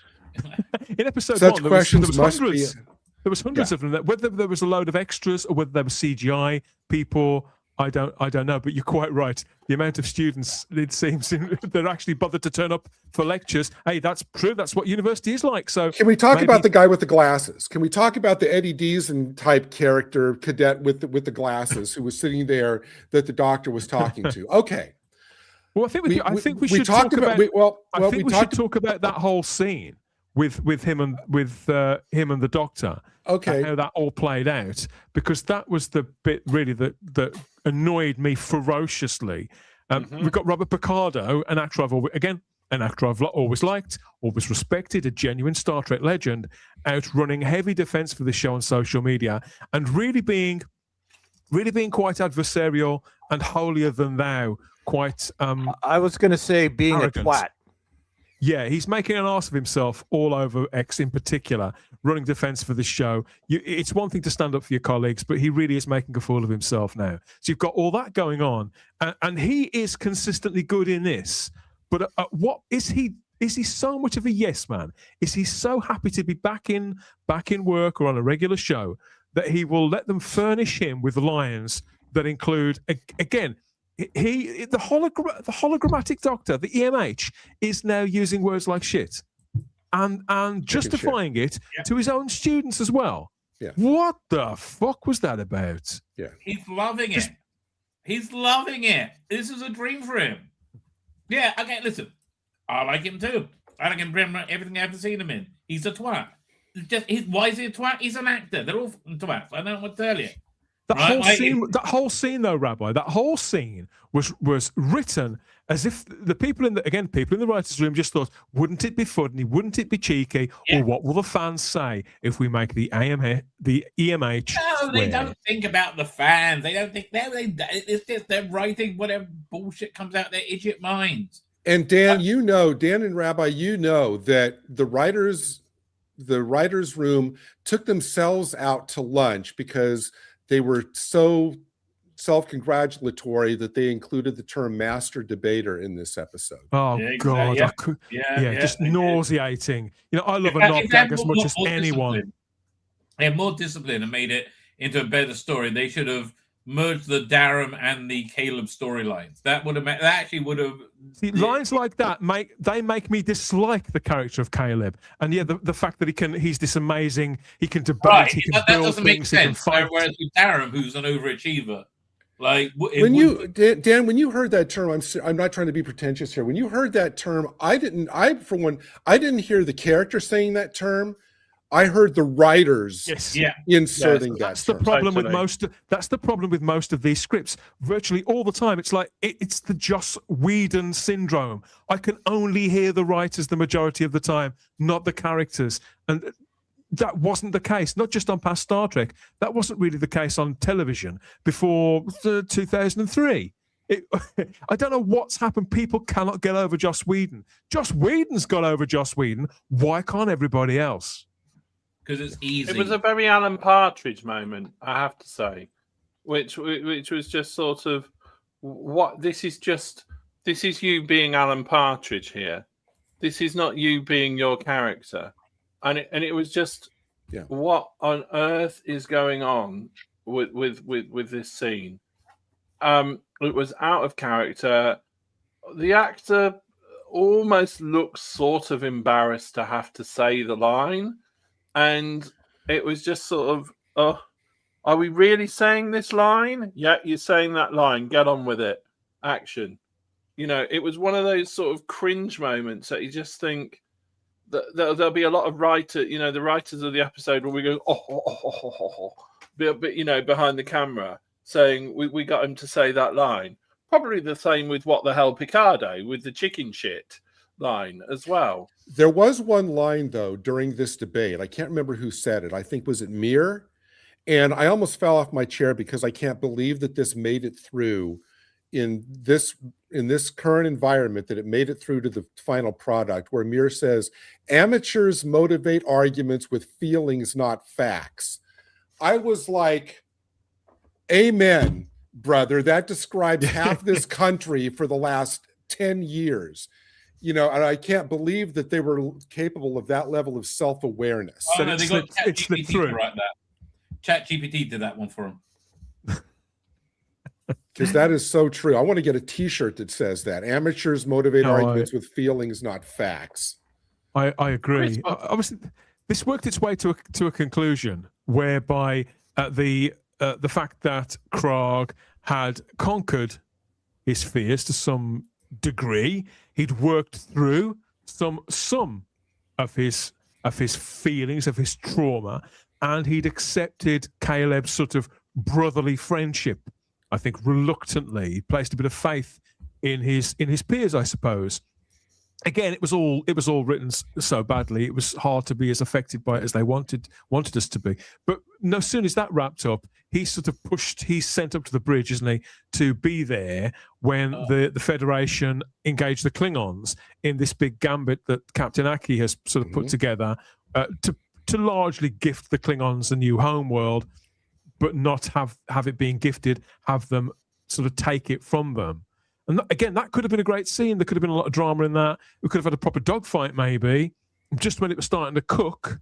In episode such 1, questions there was hundreds of them. Whether there was a load of extras or whether there were CGI people, I don't know. But you're quite right. The amount of students, it seems, they're actually bothered to turn up for lectures. Hey, that's true. That's what university is like. So can we talk about the guy with the glasses? Can we talk about the Eddie Deason type character cadet with the glasses who was sitting there that the doctor was talking to? Okay. Well, I think we should talk about that whole scene with him and the doctor. Okay, how that all played out, because that was the bit really that annoyed me ferociously. We've got Robert Picardo, an actor I've always liked, always respected, a genuine Star Trek legend, out running heavy defense for the show on social media, and really being quite adversarial and holier than thou. Quite. I was going to say being arrogant. a twat. Yeah, he's making an ass of himself all over X in particular, running defense for the show. It's one thing to stand up for your colleagues, but he really is making a fool of himself now. So you've got all that going on, and he is consistently good in this. But what is he? Is he so much of a yes man? Is he so happy to be back in work or on a regular show that he will let them furnish him with lines that include, again, the hologrammatic doctor, the EMH, is now using words like shit and justifying it to his own students as well. Yeah. What the fuck was that about? Yeah. He's loving it. He's loving it. This is a dream for him. Yeah, okay, listen. I like him too. I like him pretty much everything I've ever seen him in. He's a twat. Why is he a twat? He's an actor. They're all twats. I don't know what to tell you. That whole scene, though, Rabbi, that whole scene was written as if the people in the writers' room just thought, wouldn't it be funny? Wouldn't it be cheeky? Yeah. Or what will the fans say if we make the EMH? No, they don't think about the fans. They don't think it's just they're writing whatever bullshit comes out their idiot minds. And Dan, Dan and Rabbi, that the writers' room took themselves out to lunch because they were so self-congratulatory that they included the term master debater in this episode. Oh, God. Just nauseating. I love a knob gag as much as anyone. They had more discipline and made it into a better story. They should have merged the Darum and the Caleb storylines. That actually would have. See, lines like that make me dislike the character of Caleb, and the fact that he's this amazing, he can debate, he can build doesn't things, make he can sense. fight. Whereas with Darum, who's an overachiever, Dan, when you heard that term, I'm not trying to be pretentious here. When you heard that term, I didn't hear the character saying that term. I heard the writers inserting that. That's the problem with most. That's the problem with most of these scripts. Virtually all the time, it's like it's the Joss Whedon syndrome. I can only hear the writers the majority of the time, not the characters. And that wasn't the case. Not just on past Star Trek. That wasn't really the case on television before 2003. I don't know what's happened. People cannot get over Joss Whedon. Joss Whedon's got over Joss Whedon. Why can't everybody else? Because it's easy. It was a very Alan Partridge moment, I have to say, which was just sort of this is you being Alan Partridge here. This is not you being your character, and it was just what on earth is going on with this scene. It was out of character. The actor almost looks sort of embarrassed to have to say the line. And it was just sort of, are we really saying this line? Yeah, you're saying that line. Get on with it. Action. It was one of those sort of cringe moments that you just think that there'll be a lot of the writers of the episode where we go, but behind the camera saying, we got him to say that line. Probably the same with What the Hell Picardo, with the chicken shit line as well. There was one line though during this debate. I can't remember who said it. I think was it Mir, and I almost fell off my chair because I can't believe that this made it through in this current environment, that it made it through to the final product, where Mir says, "Amateurs motivate arguments with feelings, not facts." I was like, amen, brother. That describes half this country for the last 10 years. And I can't believe that they were capable of that level of self-awareness. Oh, no, they got ChatGPT to write that. ChatGPT did that one for them. Because that is so true. I want to get a T-shirt that says that. Amateurs motivate arguments with feelings, not facts. I agree. Obviously, this worked its way to a conclusion whereby the fact that Krog had conquered his fears to some degree, he'd worked through some of his feelings, of his trauma, and he'd accepted Caleb's sort of brotherly friendship. I think reluctantly, he placed a bit of faith in his peers, I suppose. again, it was all written so badly. It was hard to be as affected by it as they wanted us to be. But no sooner as that wrapped up, he's sent up to the bridge, isn't he, to be there when the Federation engaged the Klingons in this big gambit that Captain Aki has sort of put together to largely gift the Klingons a new home world, but not have it being gifted, have them sort of take it from them. And again, that could have been a great scene. There could have been a lot of drama in that. We could have had a proper dogfight, maybe. Just when it was starting to cook,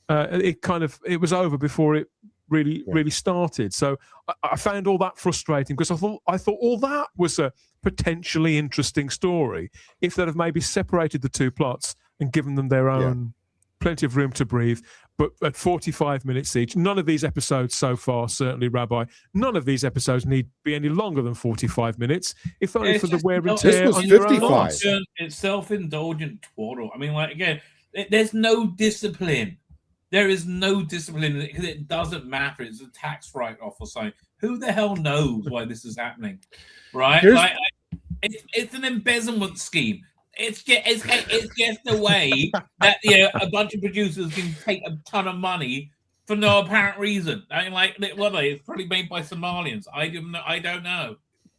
it was over before it really started. So I found all that frustrating because I thought all that was a potentially interesting story if they'd have maybe separated the two plots and given them their own plenty of room to breathe. But at 45 minutes each, none of these episodes so far, certainly, Rabbi, none of these episodes need be any longer than 45 minutes, if only for the wear and tear on your own. It's self-indulgent twaddle. I mean, like, again, there's no discipline. There is no discipline because it doesn't matter. It's a tax write-off or something. Who the hell knows why this is happening, right? Like, it's an embezzlement scheme. It's just a way that a bunch of producers can take a ton of money for no apparent reason. I mean, like, what are they? It's probably made by Somalians. I don't know.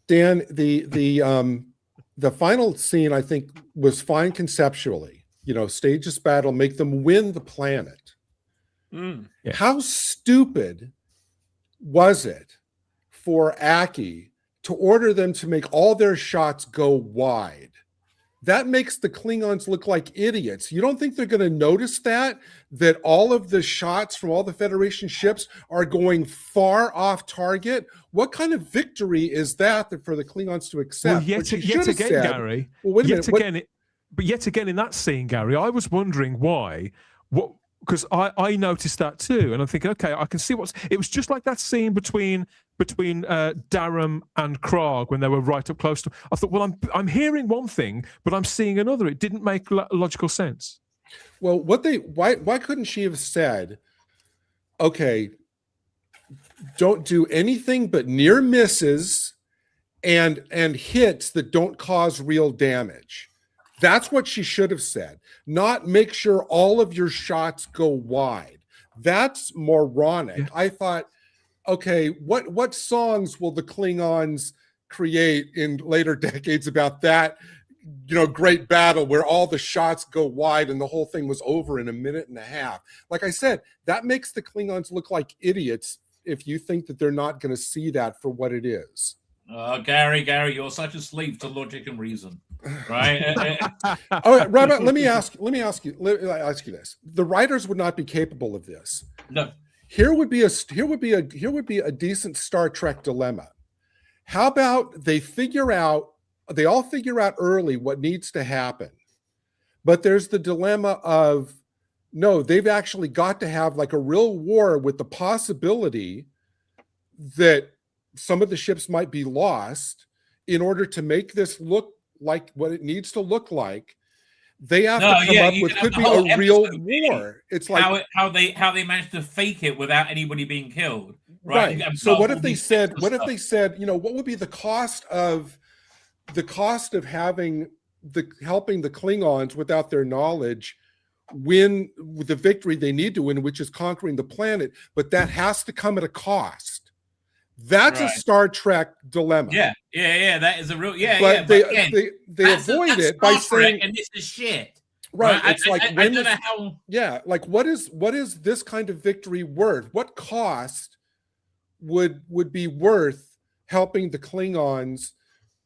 Dan, the final scene I think was fine conceptually. Stage this battle, make them win the planet. Yeah. How stupid was it for Aki to order them to make all their shots go wide? That makes the Klingons look like idiots. You don't think they're going to notice that all of the shots from all the Federation ships are going far off target? What kind of victory is that for the Klingons to accept? Well, yet again, Gary. Well, wait a minute. But yet again in that scene, Gary, I was wondering why. Because I noticed that too, and I'm thinking, okay, I can see it was just like that scene between Darum and Krog when they were right up close to. I thought, well, I'm hearing one thing, but I'm seeing another. It didn't make logical sense. Well, why couldn't she have said, okay, don't do anything but near misses and hits that don't cause real damage? That's what she should have said, not make sure all of your shots go wide. That's moronic. Yeah. I thought, okay, what songs will the Klingons create in later decades about that, great battle where all the shots go wide and the whole thing was over in a minute and a half? Like I said, that makes the Klingons look like idiots if you think that they're not going to see that for what it is. Gary, you're such a slave to logic and reason, right? All right, Rabbi, let me ask you this: the writers would not be capable of this. No. Here would be a decent Star Trek dilemma. How about they all figure out early what needs to happen, but there's the dilemma of no, they've actually got to have like a real war with the possibility that some of the ships might be lost in order to make this look like what it needs to look like. They have to come up with could be a real war. It's like how they managed to fake it without anybody being killed. Right. So what if they said, what would be the cost of helping the Klingons without their knowledge win the victory they need to win, which is conquering the planet, but that has to come at a cost. That's a Star Trek dilemma. Yeah. That is a real But they avoid it by saying, and this is shit. Right. It's like what is this kind of victory worth? What cost would be worth helping the Klingons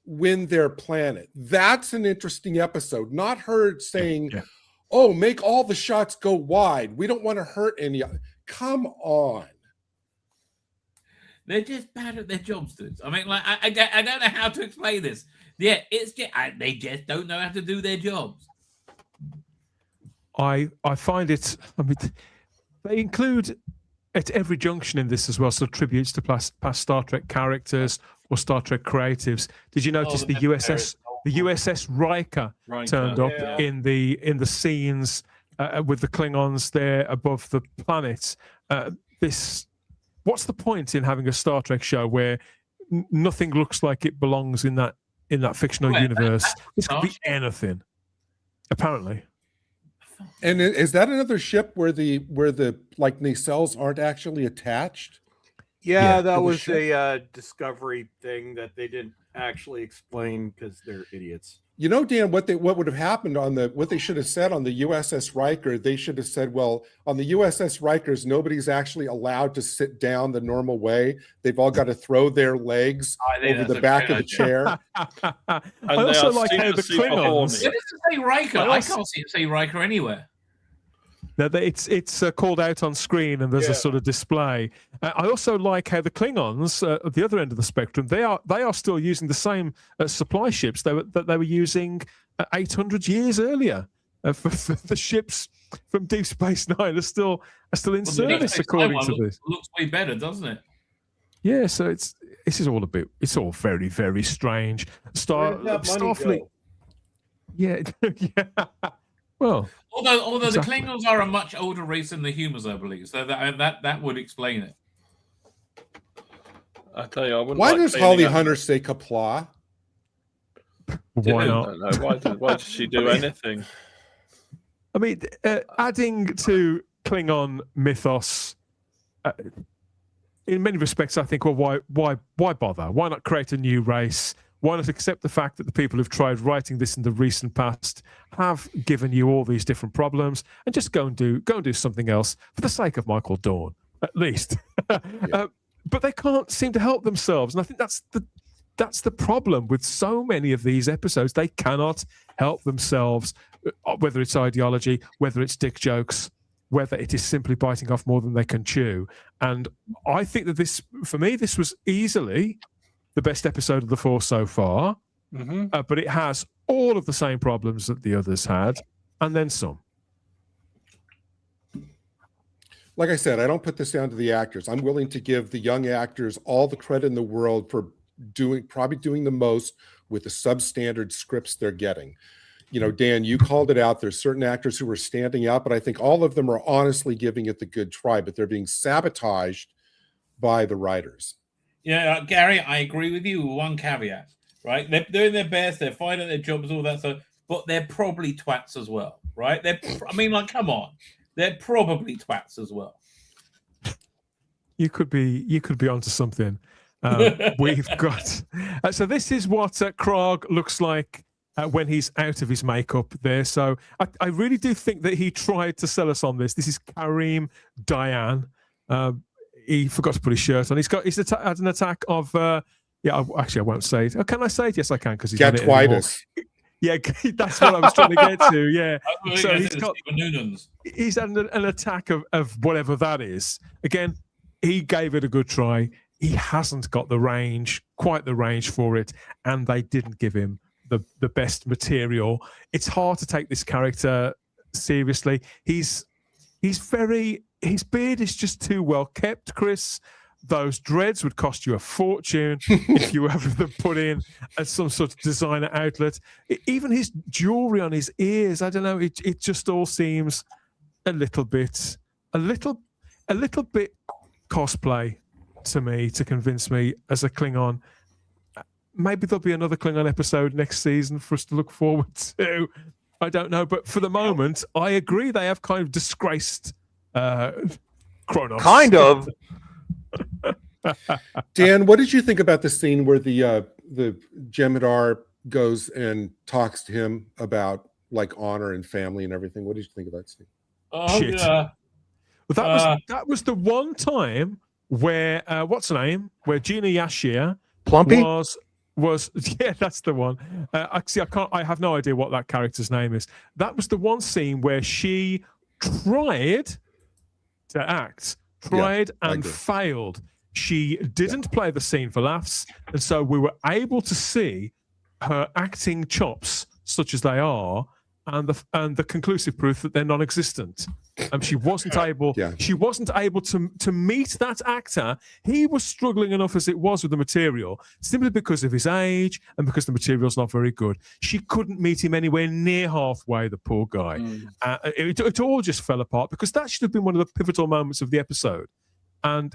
win their planet? That's an interesting episode. Not her saying, "Oh, make all the shots go wide. We don't want to hurt any." Come on. They're just bad at their jobs, dudes. I mean, like, I don't know how to explain this. Yeah, it's just they just don't know how to do their jobs. I find it. I mean, they include at every junction in this as well, so tributes to past Star Trek characters or Star Trek creatives. Did you notice the USS Riker turned up in the scenes with the Klingons there above the planet? What's the point in having a Star Trek show where nothing looks like it belongs in that fictional universe? This could be anything. Apparently. And is that another ship where the like nacelles aren't actually attached? Yeah, that to the was ship? a discovery thing that they didn't actually explain because they're idiots. You know, Dan, what would have happened on what they should have said on the USS Riker, they should have said, well, on the USS Rikers, nobody's actually allowed to sit down the normal way. They've all got to throw their legs over the back of the chair. I also like how the Klingons. Where does it say Riker? I can't see it say Riker anywhere. No, it's called out on screen, and there's a sort of display. I also like how the Klingons, at the other end of the spectrum, they are still using the same supply ships that they were using 800 years earlier. For the ships from Deep Space Nine are still in service, according to this. Looks way better, doesn't it? Yeah, so it's all very, very strange. Starfleet. Yeah, yeah. Well, although the Klingons are a much older race than the humans, I believe, so that would explain it. I tell you, I wouldn't. Why like does cleaning Holly up- Hunter say Kapla? Why I not? don't know. Why does she do anything? I mean, adding to Klingon mythos, in many respects, I think, well, why bother? Why not create a new race? Why not accept the fact that the people who've tried writing this in the recent past have given you all these different problems, and just go and do something else for the sake of Michael Dorn, at least. But they can't seem to help themselves, and I think that's the problem with so many of these episodes. They cannot help themselves, whether it's ideology, whether it's dick jokes, whether it is simply biting off more than they can chew. And I think that this was easily the best episode of the 4 so far, but it has all of the same problems that the others had, and then some. Like I said, I don't put this down to the actors. I'm willing to give the young actors all the credit in the world for probably doing the most with the substandard scripts they're getting. You know, Dan, you called it out. There's certain actors who are standing out, but I think all of them are honestly giving it the good try, but they're being sabotaged by the writers. Yeah, Gary, I agree with you with one caveat, right? They're doing their best, they're fine at their jobs, all that stuff, but they're probably twats as well, right? Come on. They're probably twats as well. You could be onto something. We've got so this is what Krog looks like when he's out of his makeup there. So I really do think that he tried to sell us on this. This is Kareem Dayan. He forgot to put his shirt on. He's had an attack of I won't say it. Oh, can I say it? Yes, I can, because he's Gatwitis. Yeah, that's what I was trying to get to. Yeah, so he's had an attack of whatever that is. Again, he gave it a good try. He hasn't got quite the range for it, and they didn't give him the best material. It's hard to take this character seriously. His beard is just too well kept, Chris. Those dreads would cost you a fortune if you ever them put in at some sort of designer outlet. Even his jewelry on his ears, I don't know. It just all seems a little bit cosplay to me, to convince me as a Klingon. Maybe there'll be another Klingon episode next season for us to look forward to. I don't know, but for the moment, I agree they have kind of disgraced Kronos. Kind of. Dan, what did you think about the scene where the Jem'Hadar goes and talks to him about like honor and family and everything? What did you think of that scene? Oh, shit. yeah. Well, that was the one time where what's her name? Where Gina Yashir Plumpy was yeah, that's the one. Actually, I have no idea what that character's name is. That was the one scene where she tried to act, and failed. She didn't play the scene for laughs, and so we were able to see her acting chops, such as they are, and the conclusive proof that they're non-existent. She wasn't able. She wasn't able to meet that actor. He was struggling enough as it was with the material, simply because of his age and because the material's not very good. She couldn't meet him anywhere near halfway. The poor guy. It all just fell apart, because that should have been one of the pivotal moments of the episode. And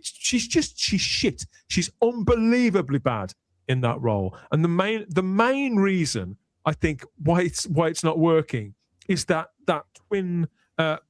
she's shit. She's unbelievably bad in that role. And the main reason I think why it's not working is that twin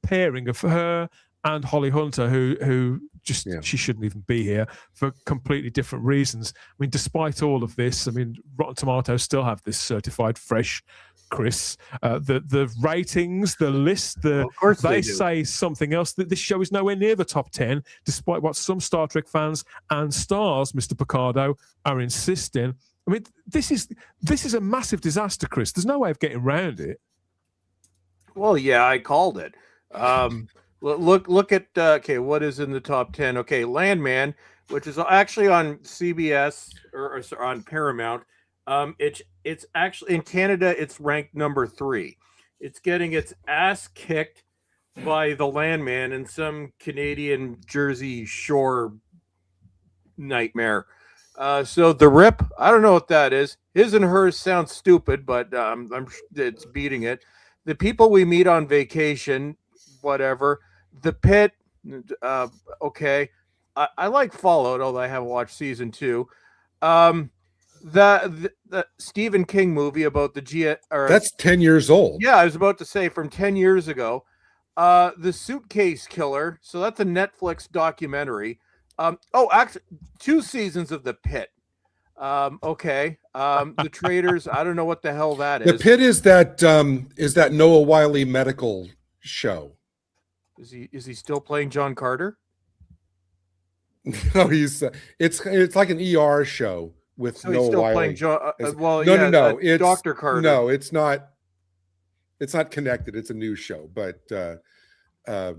pairing of her and Holly Hunter, who just she shouldn't even be here for completely different reasons. I mean, despite all of this, I mean, Rotten Tomatoes still have this certified fresh, Chris. The ratings, the list, they say something else, that this show is nowhere near the top 10, despite what some Star Trek fans and stars, Mr. Picardo, are insisting. I mean, this is a massive disaster, Chris. There's no way of getting around it. Well, yeah, I called it. Look at what is in the top 10? Okay, Landman, which is actually on CBS or on Paramount. It's actually in Canada. It's ranked number 3. It's getting its ass kicked by the Landman and some Canadian Jersey Shore nightmare. So the Rip, I don't know what that is. His and hers sounds stupid, but it's beating it. The People We Meet on Vacation, whatever. The Pit, okay. I like Fallout, although I haven't watched season 2. The Stephen King movie about that's 10 years old. Yeah, I was about to say from 10 years ago. The Suitcase Killer, so that's a Netflix documentary. Actually 2 seasons of The Pit. Okay. The Traitors, I don't know what the hell that is. The Pit is that Noah Wyle medical show. Is he still playing John Carter? No, it's like an ER show with so Noah he's still Wyle. playing John. No. It's Dr. Carter. No, it's not. It's not connected. It's a new show, but I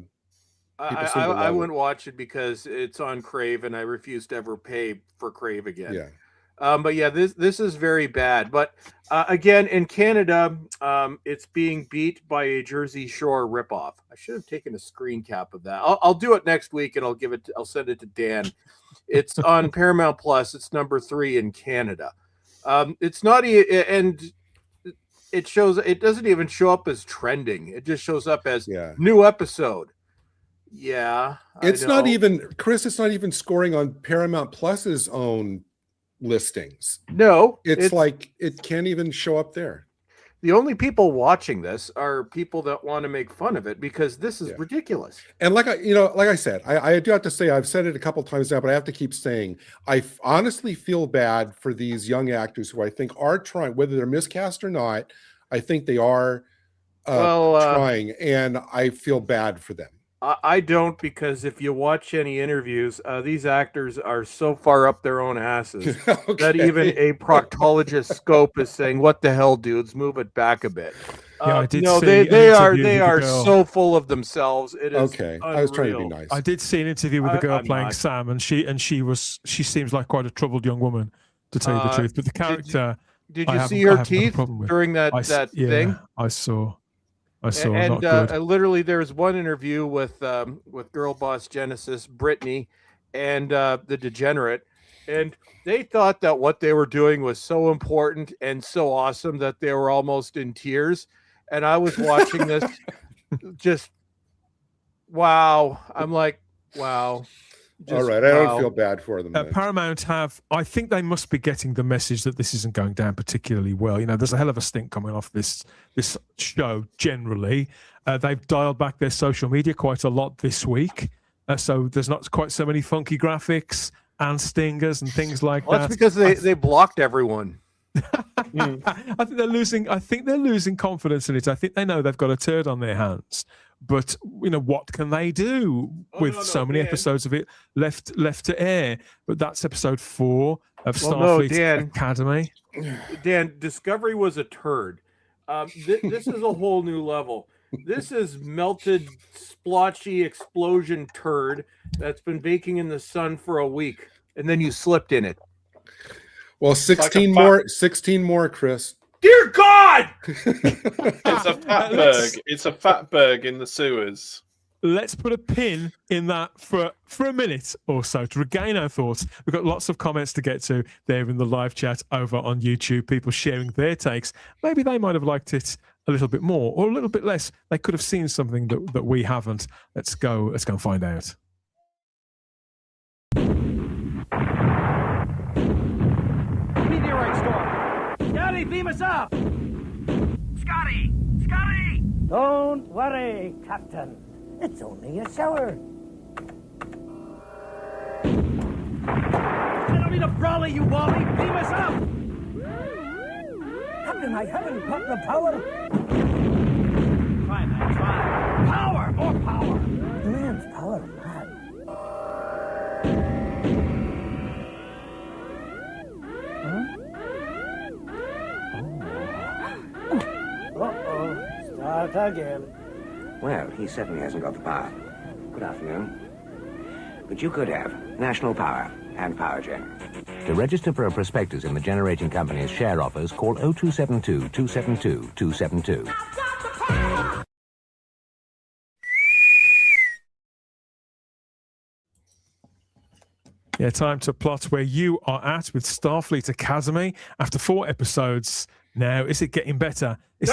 wouldn't watch it because it's on Crave, and I refuse to ever pay for Crave again. Yeah. But yeah, this is very bad. But again, in Canada, it's being beat by a Jersey Shore ripoff. I should have taken a screen cap of that. I'll do it next week, and I'll send it to Dan. It's on Paramount Plus. It's number 3 in Canada. It's not, and it shows. It doesn't even show up as trending. It just shows up as new episode. Yeah, it's not even, Chris. It's not even scoring on Paramount Plus's own listings. No, it's like it can't even show up there. The only people watching this are people that want to make fun of it because this is ridiculous. And like I said, I do have to say, I've said it a couple of times now, but I have to keep saying, I honestly feel bad for these young actors who I think are trying, whether they're miscast or not. I think they are trying, and I feel bad for them. I don't, because if you watch any interviews, these actors are so far up their own asses that even a proctologist scope is saying, "What the hell, dudes? Move it back a bit." They are so full of themselves. It is okay. Unreal. I was trying to be nice. I did see an interview with a girl playing Sam, and she seems like quite a troubled young woman, to tell you the truth. But the character, did you see her teeth during that thing? I saw. And literally, there's one interview with girl boss Genesis, Brittany, and the Degenerate, and they thought that what they were doing was so important and so awesome that they were almost in tears. And I was watching this, just wow. I'm like, wow. All right, I don't feel bad for them. Paramount I think they must be getting the message that this isn't going down particularly well. You know, there's a hell of a stink coming off this show generally. They've dialed back their social media quite a lot this week. So there's not quite so many funky graphics and stingers and things like that. That's because they blocked everyone. I think they're losing confidence in it. I think they know they've got a turd on their hands. But what can they do with so many episodes of it left to air? But that's episode 4 of Starfleet Academy. Dan, Discovery was a turd. This is a whole new level. This is melted, splotchy explosion turd that's been baking in the sun for a week, and then you slipped in it. Well, 16 more, Chris. Dear God! It's a fatberg. It's a fatberg in the sewers. Let's put a pin in that for a minute or so to regain our thoughts. We've got lots of comments to get to there in the live chat over on YouTube, people sharing their takes. Maybe they might have liked it a little bit more or a little bit less. They could have seen something that we haven't. Let's go and find out. Meteorite storm. Scotty, beam us up. Scotty! Scotty! Don't worry, Captain. It's only a shower. I don't mean to brawly, you Wally! Beam us up! Captain, I haven't got the power. Try, man, try. Power! More power! The man's power, man. Uh-oh. Start again. Well, he certainly hasn't got the power. Good afternoon. But you could have national power and power gen. To register for a prospectus in the generating company's share offers, call 0272 272 272. Yeah, time to plot where you are at with Starfleet Academy after 4 episodes. Now, is it getting better? Is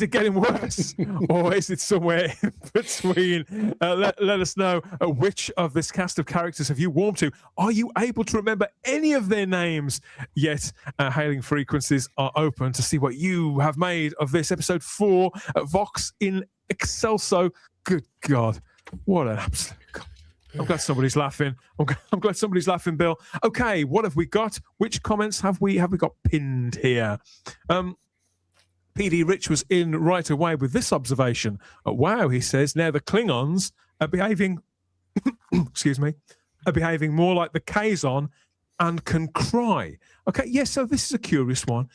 it getting worse? Or is it somewhere in between? Let us know which of this cast of characters have you warmed to. Are you able to remember any of their names yet? Hailing frequencies are open to see what you have made of this episode 4 at Vox in Excelso. Good God, what an absolute... I'm glad somebody's laughing. I'm glad somebody's laughing, Bill. Okay, what have we got? Which comments have we got pinned here? PD Rich was in right away with this observation. Wow, he says, now the Klingons are behaving, excuse me, are behaving more like the Kazon and can cry. Okay, yes, so this is a curious one.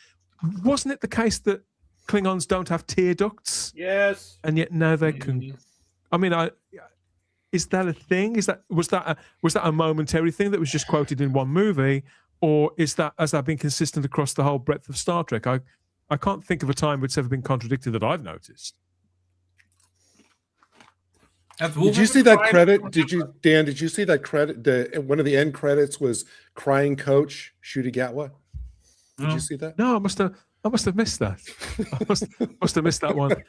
Wasn't it the case that Klingons don't have tear ducts? Yes. And yet now they can... I mean, is that a thing? Was that a momentary thing that was just quoted in one movie, or has that been consistent across the whole breadth of Star Trek? I can't think of a time where it's ever been contradicted that I've noticed. Did you see that credit? Dan? Did you see that credit? One of the end credits was "Crying Coach Ncuti Gatwa." Did you see that? No, I must have missed that. I must have missed that one.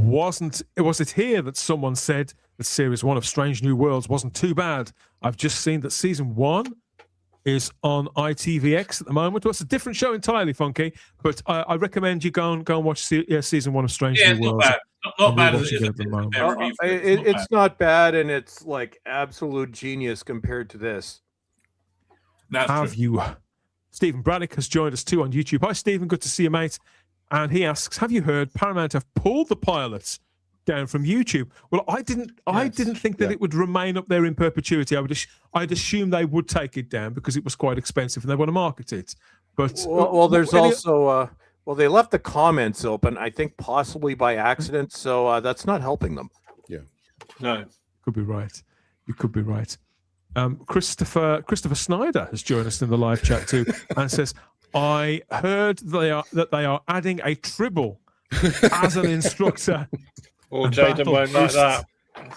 Was it here that someone said that series 1 of Strange New Worlds wasn't too bad? I've just seen that season 1 is on ITVX at the moment. Well, it's a different show entirely, Funky, but I recommend you go and watch season 1 of Strange New Worlds. Not bad as it is at the moment. It's not bad, and it's like absolute genius compared to this. Stephen Braddock has joined us too on YouTube. Hi, Stephen. Good to see you, mate. And he asks, have you heard Paramount have pulled the pilots down from YouTube? Well, I didn't think that it would remain up there in perpetuity. I'd assume they would take it down because it was quite expensive and they want to market it. But there's also they left the comments open, I think possibly by accident, so that's not helping them. Yeah. No. Could be right. You could be right. Christopher Snyder has joined us in the live chat too and says, I heard that they are adding a tribble as an instructor. Oh, Jaden won't like that.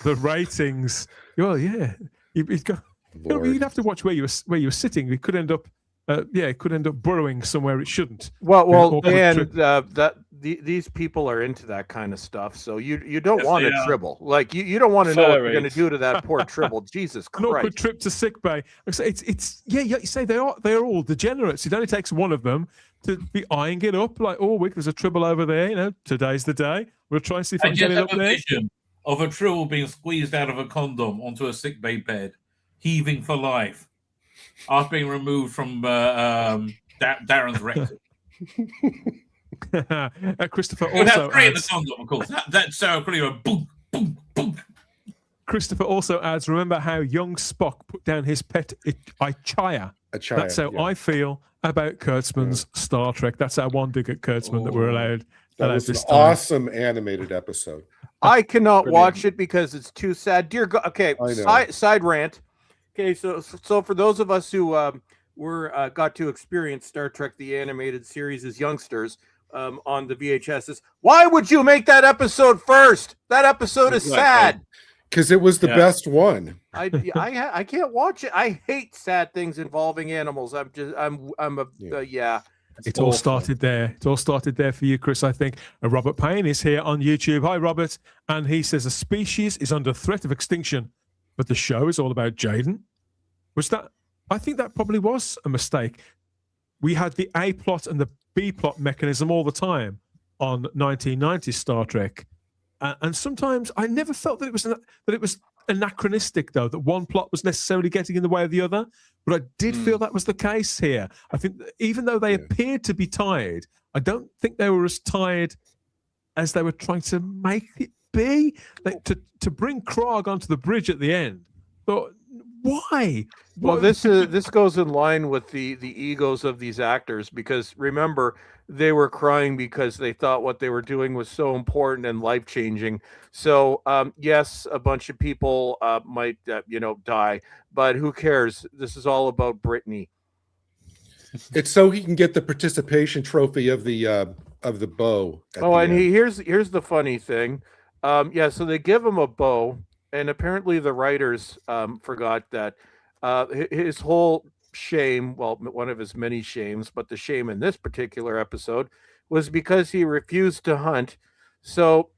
The ratings. Well, yeah, you'd have to watch where you were sitting. It could end up, burrowing somewhere it shouldn't. Well, and these people are into that kind of stuff, so you don't want a tribble. Like you don't want to know what you're going to do to that poor tribble. Jesus Christ! An awkward trip to sickbay. It's you say they are all degenerates. It only takes one of them to be eyeing it up. Like, oh, there's a tribble over there. Today's the day. We'll try and see if I can get it up there. Vision of a tribble being squeezed out of a condom onto a sickbay bed, heaving for life, after being removed from Darren's rectum. Christopher also adds, the condom, of course. That's pretty much boom, boom, boom. Christopher also adds, remember how young Spock put down his pet Ichaya? That's how I feel about Kurtzman's Star Trek. That's our one dig at Kurtzman that we're allowed. That was an awesome animated episode. I cannot watch it because it's too sad. Dear God. Okay, side rant. Okay, so for those of us who got to experience Star Trek the animated series as youngsters on the VHSs, why would you make that episode first? That episode is sad. Because it was the best one. I can't watch it. I hate sad things involving animals. It all started there. It all started there for you, Chris, I think. Robert Payne is here on YouTube. Hi, Robert. And he says a species is under threat of extinction, but the show is all about Jaden. I think that probably was a mistake. We had the A plot and the B-plot mechanism all the time on 1990s Star Trek. And sometimes I never felt that it was anachronistic, though, that one plot was necessarily getting in the way of the other. But I did feel that was the case here. I think that even though they appeared to be tied, I don't think they were as tied as they were trying to make it be. Like, to bring Krog onto the bridge at the end, but why? Well, this goes in line with the egos of these actors, because remember, they were crying because they thought what they were doing was so important and life-changing. So yes, a bunch of people might die, but who cares? This is all about Brittany. It's so he can get the participation trophy of the bow. Here's the funny thing. So they give him a bow, and apparently the writers forgot that his whole shame, well, one of his many shames, but the shame in this particular episode was because he refused to hunt. So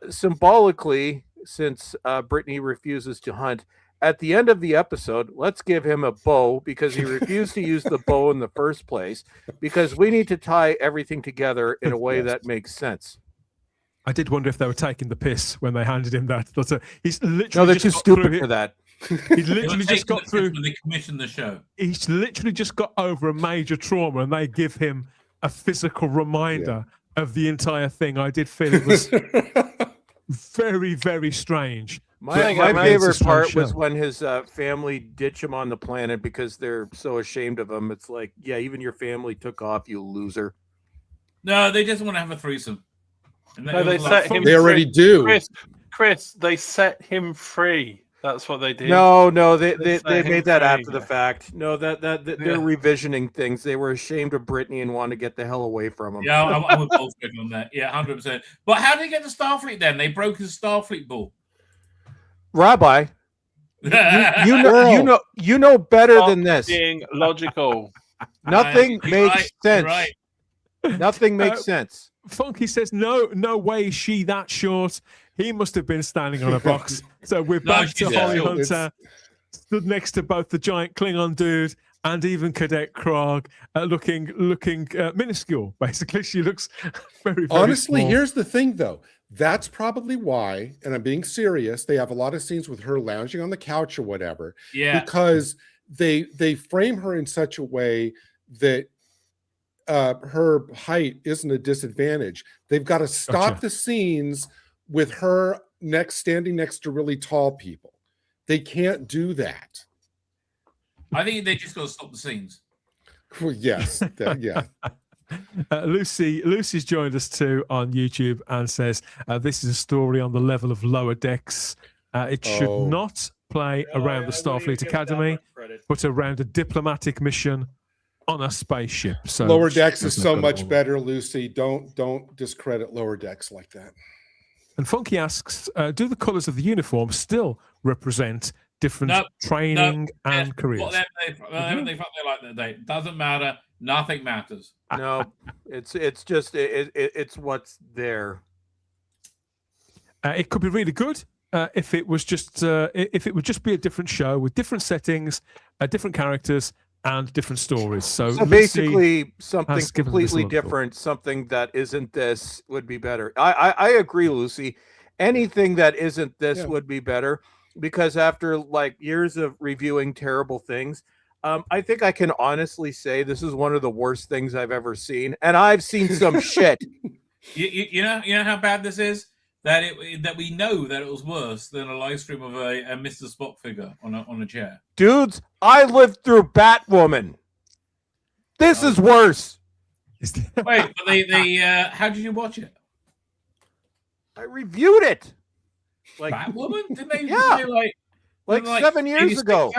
symbolically, since Brittany refuses to hunt, at the end of the episode, let's give him a bow because he refused to use the bow in the first place, because we need to tie everything together in a way that makes sense. I did wonder if they were taking the piss when they handed him that. He's literally they're too stupid for that. He's literally just got through. When they commissioned the show, He's literally just got over a major trauma, and they give him a physical reminder of the entire thing. I did feel it was very, very strange. My favorite part was when his family ditch him on the planet because they're so ashamed of him. It's like, yeah, even your family took off, you loser. No, they just want to have a threesome. No, they set him. They already do. Chris, they set him free. That's what they did. No, they made that after the fact. No, they're revisioning things. They were ashamed of Brittany and wanted to get the hell away from him. Yeah, I'm with Bowlestrek on that. Yeah, 100%. But how did he get to Starfleet then? They broke his Starfleet ball. Rabbi, you know better than this. Being logical. Nothing makes sense. Right. Nothing makes sense. Funky says, no way she that short. He must have been standing on a box. So we're back to Holly Hunter, stood next to both the giant Klingon dude and even Cadet Krog, looking minuscule. Basically, she looks very, very honestly small. Here's the thing, though. That's probably why, and I'm being serious, they have a lot of scenes with her lounging on the couch or whatever. Yeah. Because they frame her in such a way that her height isn't a disadvantage. They've got to stop the scenes with her standing next to really tall people. They can't do that. I think they just got to stop the scenes. Well, yes. Yeah. Lucy's joined us too on YouTube and says this is a story on the level of Lower Decks. It should not play around the Starfleet Academy, but around a diplomatic mission on a spaceship. So Lower Decks is so much better, Lucy. Don't discredit Lower Decks like that. And Funky asks, do the colours of the uniform still represent different training and careers? Whatever they like that day. Doesn't matter. Nothing matters. No, it's just it's what's there. It could be really good if it was just if it would just be a different show with different settings, different characters, and different stories. So basically, something completely different, something that isn't this would be better. I agree, Lucy. Anything that isn't this would be better, because after like years of reviewing terrible things, I think I can honestly say this is one of the worst things I've ever seen, and I've seen some shit. You know how bad this is. That we know that it was worse than a live stream of a Mr. Spock figure on a chair. Dudes, I lived through Batwoman. This is worse. Wait, but how did you watch it? I reviewed it. Like Batwoman? Didn't they? Yeah. Like 7 years ago.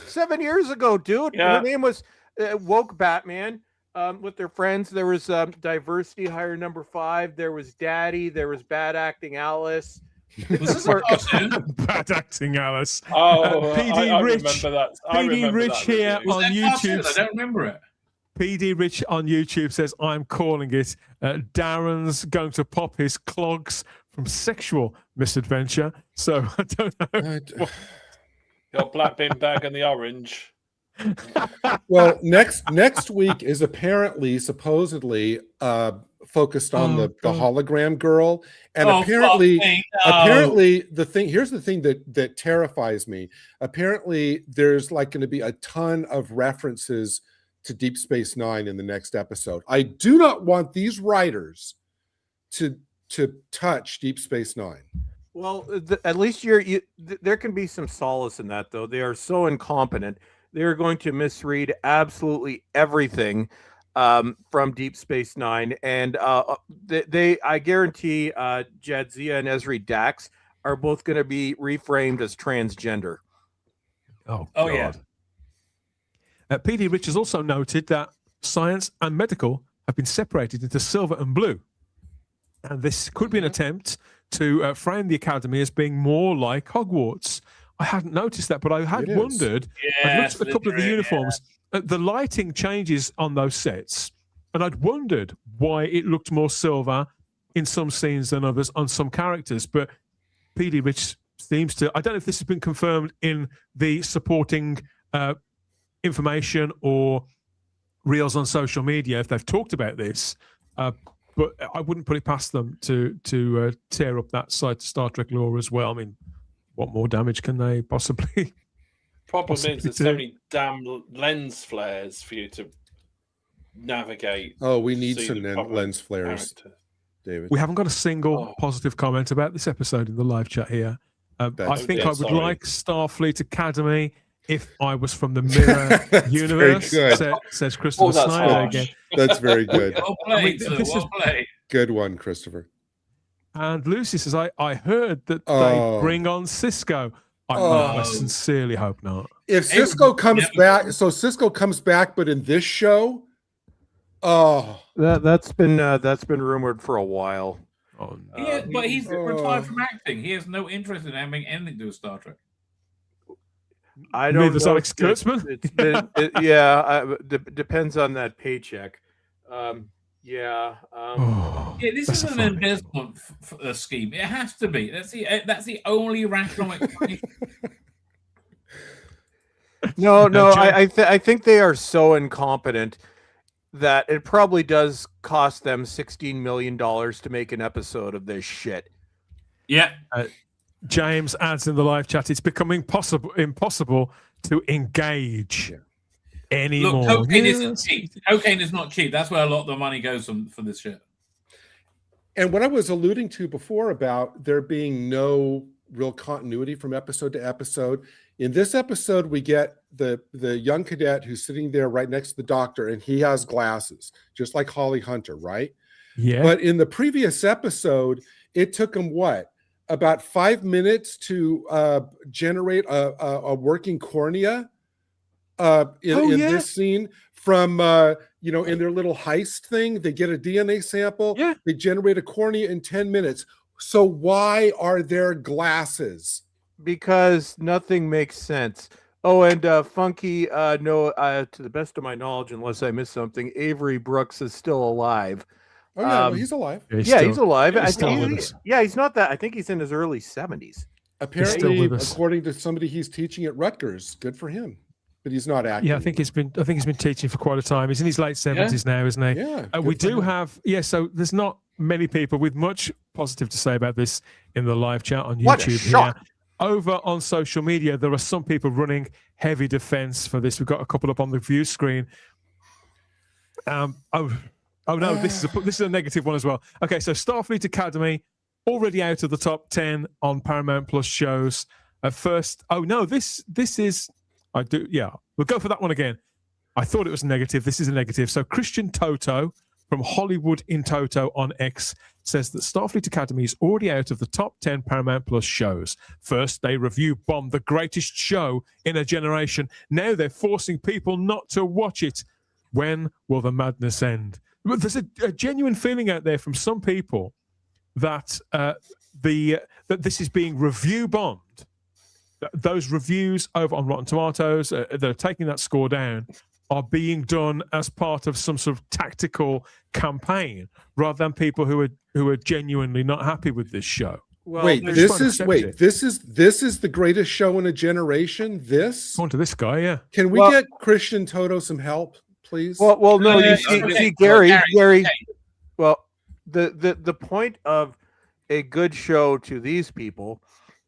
7 years ago, dude. Yeah. Her name was Woke Batman. With their friends, there was Diversity Hire number 5. There was Daddy. There was Bad Acting Alice. Was this a cartoon? Bad Acting Alice. Oh, PD I Rich. remember that. PD Rich here on YouTube. I don't remember it. PD Rich on YouTube says, I'm calling it. Darren's going to pop his clogs from sexual misadventure. So I don't know. Got black bin bag and the orange. Well, next week is supposedly focused on the hologram girl, and apparently here's the thing that terrifies me. Apparently, there's like going to be a ton of references to Deep Space Nine in the next episode. I do not want these writers to touch Deep Space Nine. Well, at least there can be some solace in that, though. They are so incompetent. They are going to misread absolutely everything from Deep Space Nine, and I guarantee Jadzia and Ezri Dax are both going to be reframed as transgender. Oh God. Yeah. PD Rich has also noted that science and medical have been separated into silver and blue, and this could be an attempt to frame the Academy as being more like Hogwarts. I hadn't noticed that, but I had wondered. I looked at a couple of the uniforms. The lighting changes on those sets, and I'd wondered why it looked more silver in some scenes than others on some characters. But PD Rich seems to. I don't know if this has been confirmed in the supporting information or reels on social media if they've talked about this. But I wouldn't put it past them to tear up that side to Star Trek lore as well. I mean, what more damage can they possibly? Problem is, there's so many damn lens flares for you to navigate. Oh, we need some lens flares, David. We haven't got a single positive comment about this episode in the live chat here. I think I would like Starfleet Academy if I was from the mirror universe, says Christopher Snyder again. That's very good. Well played, well played. Good one, Christopher. And Lucy says, I heard that they bring on Cisco. I sincerely hope not. If Cisco comes back, Cisco comes back, but in this show, that's been rumored for a while. Oh, no. Yeah, but he's retired from acting. He has no interest in having anything to do with Star Trek. I don't know. Alex Kurtzman? Depends on that paycheck. Yeah, this is an investment scheme. It has to be. That's the only rational explanation. No. I think they are so incompetent that it probably does cost them $16 million to make an episode of this shit. Yeah. James adds in the live chat, it's becoming impossible to engage anymore. Look, cocaine isn't cheap. Cocaine is not cheap. That's where a lot of the money goes for this shit. And what I was alluding to before about there being no real continuity from episode to episode, in this episode we get the young cadet who's sitting there right next to the doctor, and he has glasses, just like Holly Hunter, right? Yeah. But in the previous episode, it took him about 5 minutes to generate a working cornea in this scene from in their little heist thing. They get a DNA sample. Yeah. They generate a cornea in 10 minutes. So why are there glasses? Because nothing makes sense. Oh, and Funky, to the best of my knowledge, unless I missed something, Avery Brooks is still alive. Oh, yeah, he's alive. He's alive. He's not that. I think he's in his early 70s. Apparently, according to somebody he's teaching at Rutgers, good for him. But he's not acting. Yeah, I think he's been teaching for quite a time. He's in his late 70s now, isn't he? Yeah. We do have so there's not many people with much positive to say about this in the live chat on YouTube. What a shock. Here. Over on social media, there are some people running heavy defense for this. We've got a couple up on the view screen. Oh no, this is a negative one as well. Okay, so Starfleet Academy already out of the top 10 on Paramount Plus shows. At first, this is we'll go for that one again. I thought it was negative. This is a negative. So Christian Toto from Hollywood in Toto on X says that Starfleet Academy is already out of the top 10 Paramount Plus shows. First, they review Bomb, the greatest show in a generation. Now they're forcing people not to watch it. When will the madness end? But there's a genuine feeling out there from some people that that this is being review bombed. Those reviews over on Rotten Tomatoes that are taking that score down are being done as part of some sort of tactical campaign rather than people who are genuinely not happy with this show. Well, wait, they're this trying to is accept wait, it. this is the greatest show in a generation. This On to this guy, yeah. can we Well- get Christian Toto some help, please? Well, no, you see, Gary. Gary. Well, the point of a good show to these people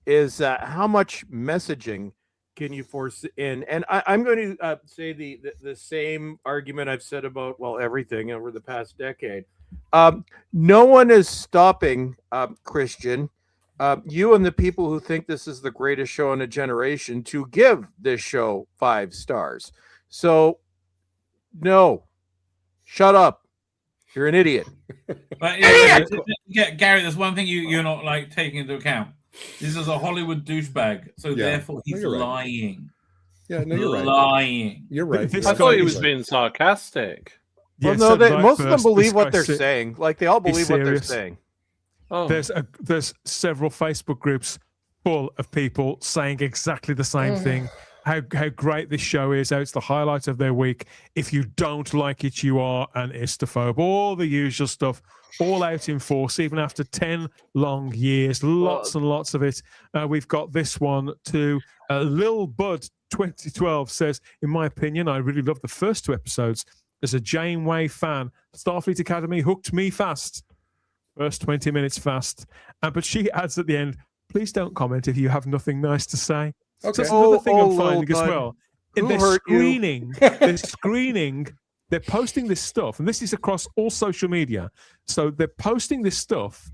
is how much messaging can you force in? And I'm going to say the same argument I've said about everything over the past decade. No one is stopping Christian, you and the people who think this is the greatest show in a generation to give this show 5 stars. So, no, shut up. You're an idiot. But Gary, there's one thing you're not like taking into account. This is a Hollywood douchebag, so therefore he's lying. Yeah, no, you're right. Lying. You're right. I thought he was being sarcastic. Well, no, most of them believe what they're saying. Like they all believe what they're saying. Oh. There's several Facebook groups full of people saying exactly the same thing. How great this show is, how it's the highlight of their week. If you don't like it, you are an istophobe. All the usual stuff, all out in force, even after 10 long years. Lots and lots of it. We've got this one too. Lil Bud 2012 says, in my opinion, I really love the first 2 episodes. As a Janeway fan, Starfleet Academy hooked me fast. First 20 minutes fast. But she adds at the end, please don't comment if you have nothing nice to say. Okay. So that's another thing I'm Lil finding as Bud. well. Who They're hurt you? screening, they're posting this stuff, and this is across all social media. So they're posting this stuff,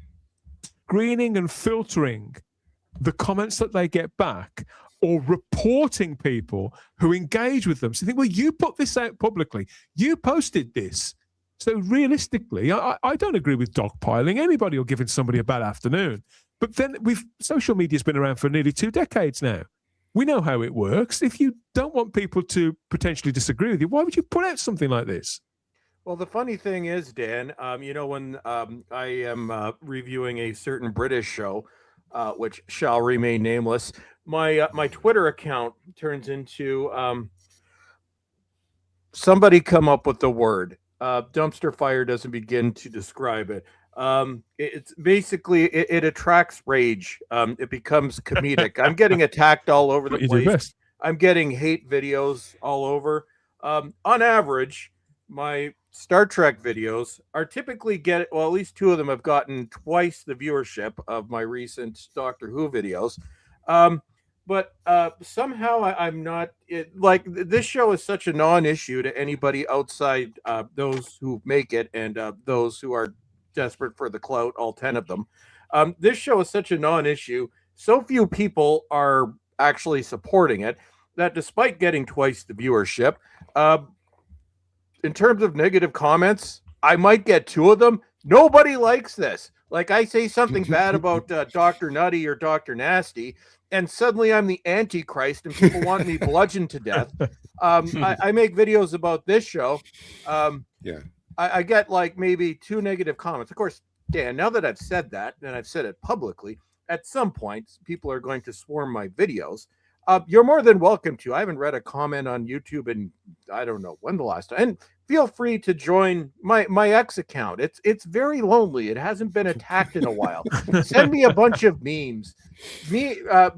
screening and filtering the comments that they get back, or reporting people who engage with them. So you think, well, you put this out publicly, you posted this. So realistically, I don't agree with dogpiling anybody or giving somebody a bad afternoon. But then social media's been around for nearly 2 decades now. We know how it works. If you don't want people to potentially disagree with you, why would you put out something like this? Well, the funny thing is, Dan, when I am reviewing a certain British show, which shall remain nameless, my Twitter account turns into somebody come up with the word. Dumpster fire doesn't begin to describe it. It's basically it attracts rage. It becomes comedic. I'm getting attacked all over the place. I'm getting hate videos all over. On average, my Star Trek videos are typically at least 2 of them have gotten twice the viewership of my recent Doctor Who videos. But somehow I'm not this show is such a non-issue to anybody outside those who make it and those who are desperate for the clout, all 10 of them. This show is such a non-issue. So few people are actually supporting it that despite getting twice the viewership, in terms of negative comments, I might get 2 of them. Nobody likes this. Like I say something bad about Dr. Nutty or Dr. Nasty, and suddenly I'm the Antichrist and people want me bludgeoned to death. I make videos about this show. I get like maybe 2 negative comments. Of course, Dan, now that I've said that, and I've said it publicly, at some point, people are going to swarm my videos. You're more than welcome to. I haven't read a comment on YouTube in, I don't know when the last time. And feel free to join my X account. It's very lonely. It hasn't been attacked in a while. Send me a bunch of memes.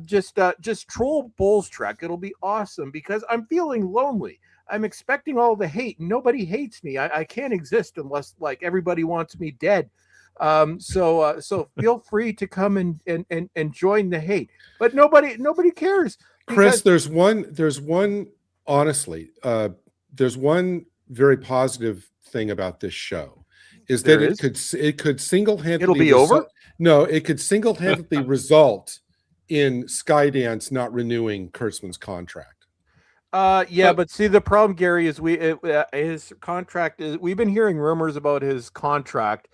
Just troll Bowlestrek. It'll be awesome because I'm feeling lonely. I'm expecting all the hate. Nobody hates me. I can't exist unless like everybody wants me dead. So feel free to come and join the hate. But nobody cares. Chris, there's one honestly, there's one very positive thing about this show is that it could single-handedly it'll be over. No, it could single-handedly result in Skydance not renewing Kurtzman's contract. But see, the problem, Gary, is his contract is. We've been hearing rumors about his contract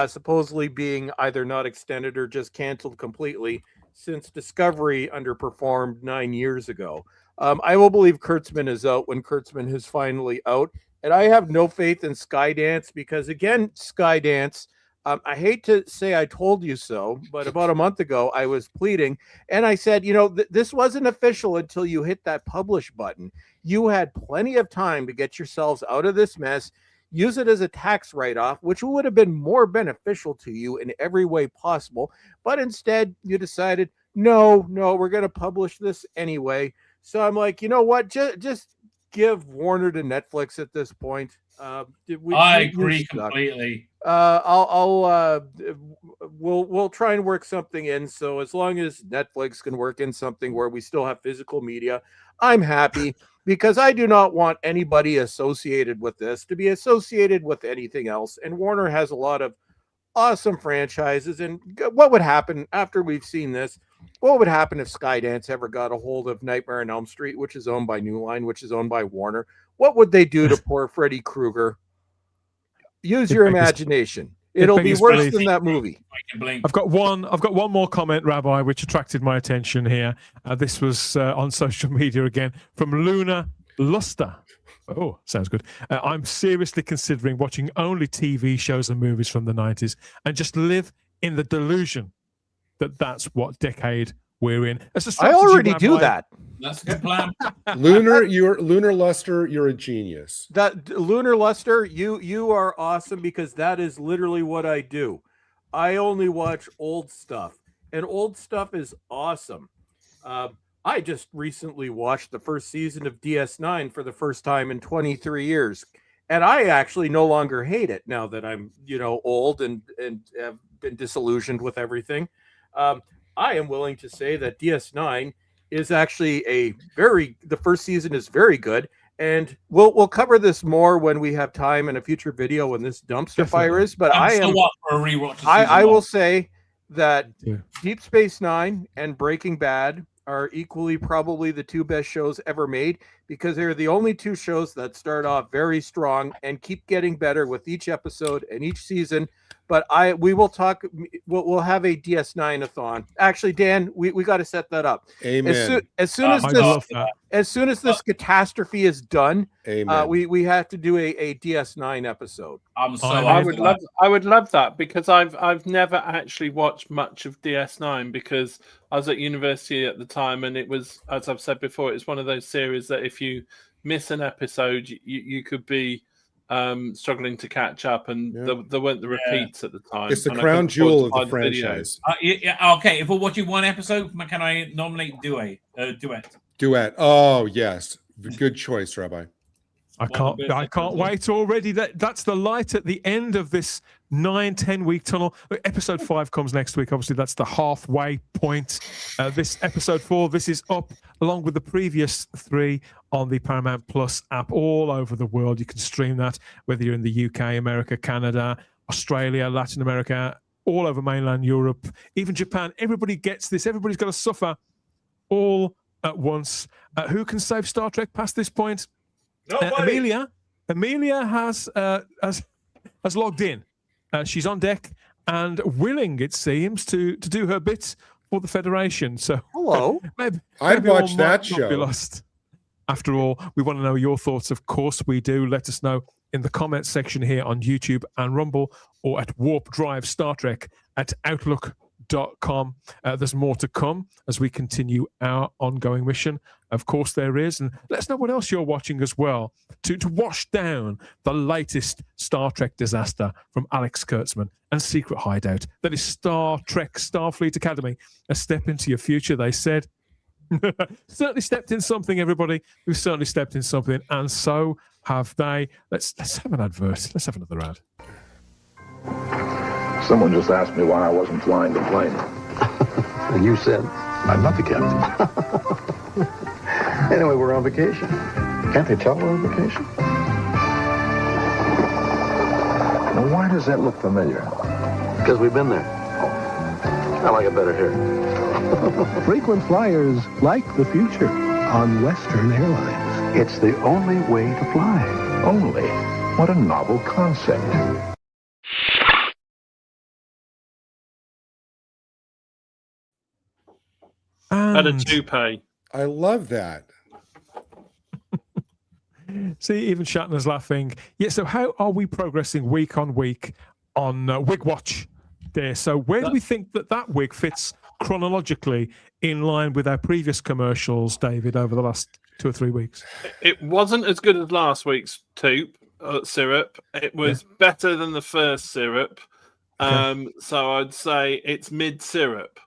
supposedly being either not extended or just canceled completely since Discovery underperformed 9 years ago. I will believe Kurtzman is out when Kurtzman is finally out, and I have no faith in Skydance because, again, Skydance. I hate to say I told you so, but about a month ago I was pleading and I said, this wasn't official until you hit that publish button. You had plenty of time to get yourselves out of this mess. use it as a tax write-off, which would have been more beneficial to you in every way possible. But instead, you decided, no, we're going to publish this anyway. So I'm like, you know what? Just give Warner to Netflix at this point. I agree completely. We'll try and work something in. So as long as Netflix can work in something where we still have physical media, I'm happy, because I do not want anybody associated with this to be associated with anything else. And Warner has a lot of awesome franchises. And what would happen after we've seen this? What would happen if Skydance ever got a hold of Nightmare on Elm Street, which is owned by New Line, which is owned by Warner? What would they do to poor Freddy Krueger? Use your imagination. It'll be worse than that movie. I've got one more comment, Rabbi, which attracted my attention here. This was on social media again from Luna Luster. Oh, sounds good. I'm seriously considering watching only TV shows and movies from the 90s and just live in the delusion that that's what decade we're in. I already do that. That's a good plan. Lunar Luster, you're a genius. That Lunar Luster, you are awesome, because that is literally what I do. I only watch old stuff, and old stuff is awesome. I just recently watched the first season of DS9 for the first time in 23 years, and I actually no longer hate it now that I'm, old and have been disillusioned with everything. I am willing to say that DS9 is actually the first season is very good, and we'll cover this more when we have time in a future video when this dumpster fire is. But I will say that Deep Space Nine and Breaking Bad are equally probably the two best shows ever made, because they're the only two shows that start off very strong and keep getting better with each episode and each season. But we'll have a DS9-a-thon. Actually, Dan, we got to set that up. Amen. As soon as this catastrophe is done, we have to do a DS9 episode. I would love that, because I've never actually watched much of DS9, because I was at university at the time, and it was, as I've said before, it's one of those series that if you miss an episode, you could be struggling to catch up, and there weren't the repeats at the time. It's the crown jewel of the franchise. Okay, if we're watching one episode, can I nominate duet? Duet. Oh yes, good choice, Rabbi. I can't wait already. That's the light at the end of this 9-10 week tunnel. Episode 5 comes next week. Obviously, that's the halfway point. This episode 4, this is up along with the previous 3 on the Paramount Plus app all over the world. You can stream that whether you're in the UK, America, Canada, Australia, Latin America, all over mainland Europe, even Japan. Everybody gets this. Everybody's got to suffer all at once. Who can save Star Trek past this point? Amelia has logged in. She's on deck and willing, it seems, to do her bit for the Federation. So hello, maybe I'd watch that show. Be lost. After all, we want to know your thoughts. Of course, we do. Let us know in the comments section here on YouTube and Rumble, or at Warp Drive Star Trek at Outlook.com. There's more to come as we continue our ongoing mission. Of course there is, and let us know what else you're watching as well to wash down the latest Star Trek disaster from Alex Kurtzman and Secret Hideout. That is Star Trek Starfleet Academy. A step into your future, they said. Certainly stepped in something, everybody. We've certainly stepped in something, and so have they. Let's have an advert. Let's have another ad. Someone just asked me why I wasn't flying the plane. And you said, I'm not the captain. Anyway, we're on vacation. Can't they tell we're on vacation? Well, why does that look familiar? Because we've been there. I like it better here. Frequent flyers like the future on Western Airlines. It's the only way to fly. Only? What a novel concept. And a toupee. I love that. See, even Shatner's laughing. Yeah, so how are we progressing week on week on Wig Watch there? So where do we think that wig fits chronologically in line with our previous commercials, David, over the last 2 or 3 weeks? It wasn't as good as last week's taupe, syrup. It was better than the first syrup. So I'd say it's mid syrup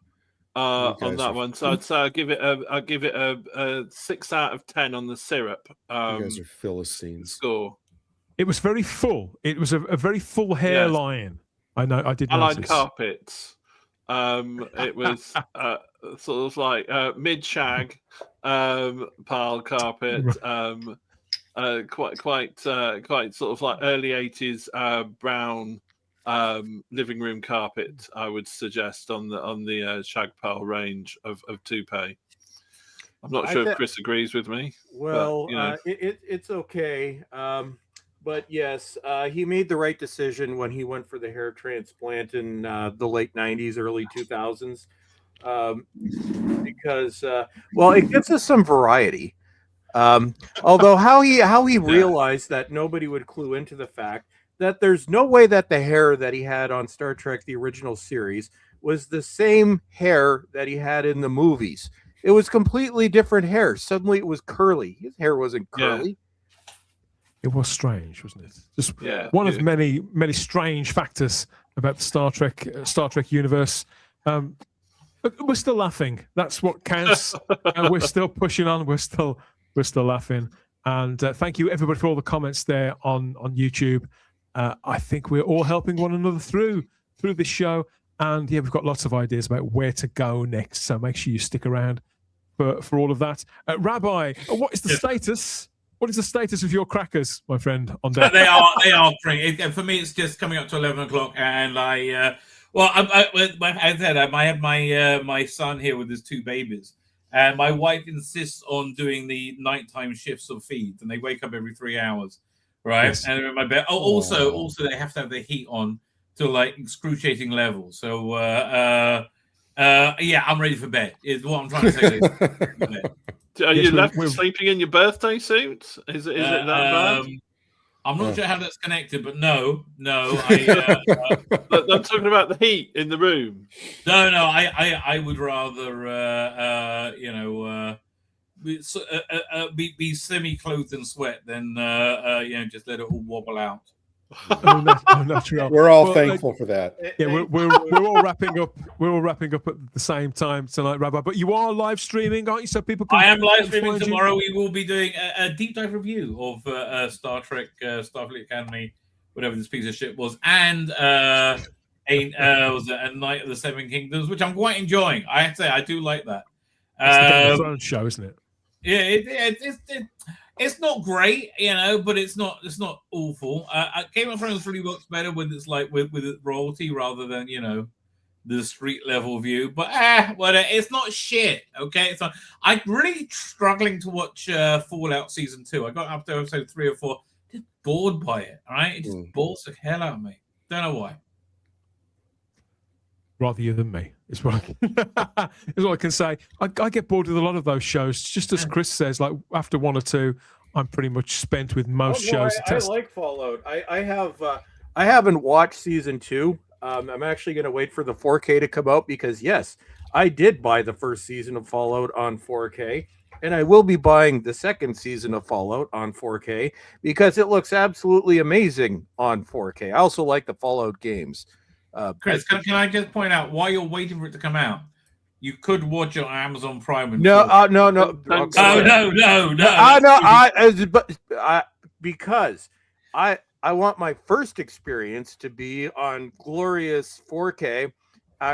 on that one. So I'd say I'll give it a 6 out of 10 on the syrup. You guys are Philistines. Score. It was very full. It was a very full hairline. I know. I did. Allied carpets. It was sort of like mid shag pile carpet. Quite sort of like early 80s brown living room carpet. I would suggest on the shag pile range of toupee. I'm not sure if Chris agrees with me. Well, but, it's okay. But yes, he made the right decision when he went for the hair transplant in the late 90s, early 2000s, because it gives us some variety. Although how he realized that nobody would clue into the fact that there's no way that the hair that he had on Star Trek, the original series, was the same hair that he had in the movies. It was completely different hair. Suddenly it was curly. His hair wasn't curly. It was strange, wasn't it? Just one of many strange factors about the Star Trek universe. But we're still laughing. That's what counts. We're still pushing on. We're still laughing. And thank you everybody for all the comments there on YouTube. I think we're all helping one another through this show. And we've got lots of ideas about where to go next. So make sure you stick around for all of that. Rabbi, what is the status? What is the status of your crackers, my friend, on deck? They are great. For me, it's just coming up to 11 o'clock, and I have my son here with his 2 babies, and my wife insists on doing the nighttime shifts of feeds, and they wake up every 3 hours, right? Yes. And they're in my bed. Also, they have to have the heat on to like excruciating levels. So, I'm ready for bed. Is what I'm trying to say. Are you left sleeping in your birthday suit? Is it that bad? I'm not sure how that's connected, but no. I'm talking about the heat in the room. No. I would rather, be semi-clothed in sweat than, just let it all wobble out. We're all thankful for that. Yeah, we're all wrapping up. We're all wrapping up at the same time tonight, Rabbi. But you are live streaming, aren't you? So people can. I am live streaming tomorrow. We will be doing a deep dive review of Star Trek, Starfleet Academy, whatever this piece of shit was, and was it A Night of the Seven Kingdoms, which I'm quite enjoying. I have to say, I do like that. It's the Game of Thrones show, isn't it? Yeah, it's not great, but it's not awful. Game of Thrones really works better when it's like with royalty rather than the street level view. But it's not shit. Okay, it's not. I'm really struggling to watch Fallout season 2. I got up to episode 3 or 4, just bored by it. All right, it just bores the hell out of me. Don't know why. Rather you than me is what I can say. I get bored with a lot of those shows. Just as Chris says, like after 1 or 2, I'm pretty much spent with most shows. I like Fallout. I haven't watched season 2. I'm actually going to wait for the 4K to come out because yes, I did buy the first season of Fallout on 4K, and I will be buying the second season of Fallout on 4K because it looks absolutely amazing on 4K. I also like the Fallout games. Chris, can I just point out while you're waiting for it to come out, you could watch it on Amazon Prime. Because I want my first experience to be on glorious 4K,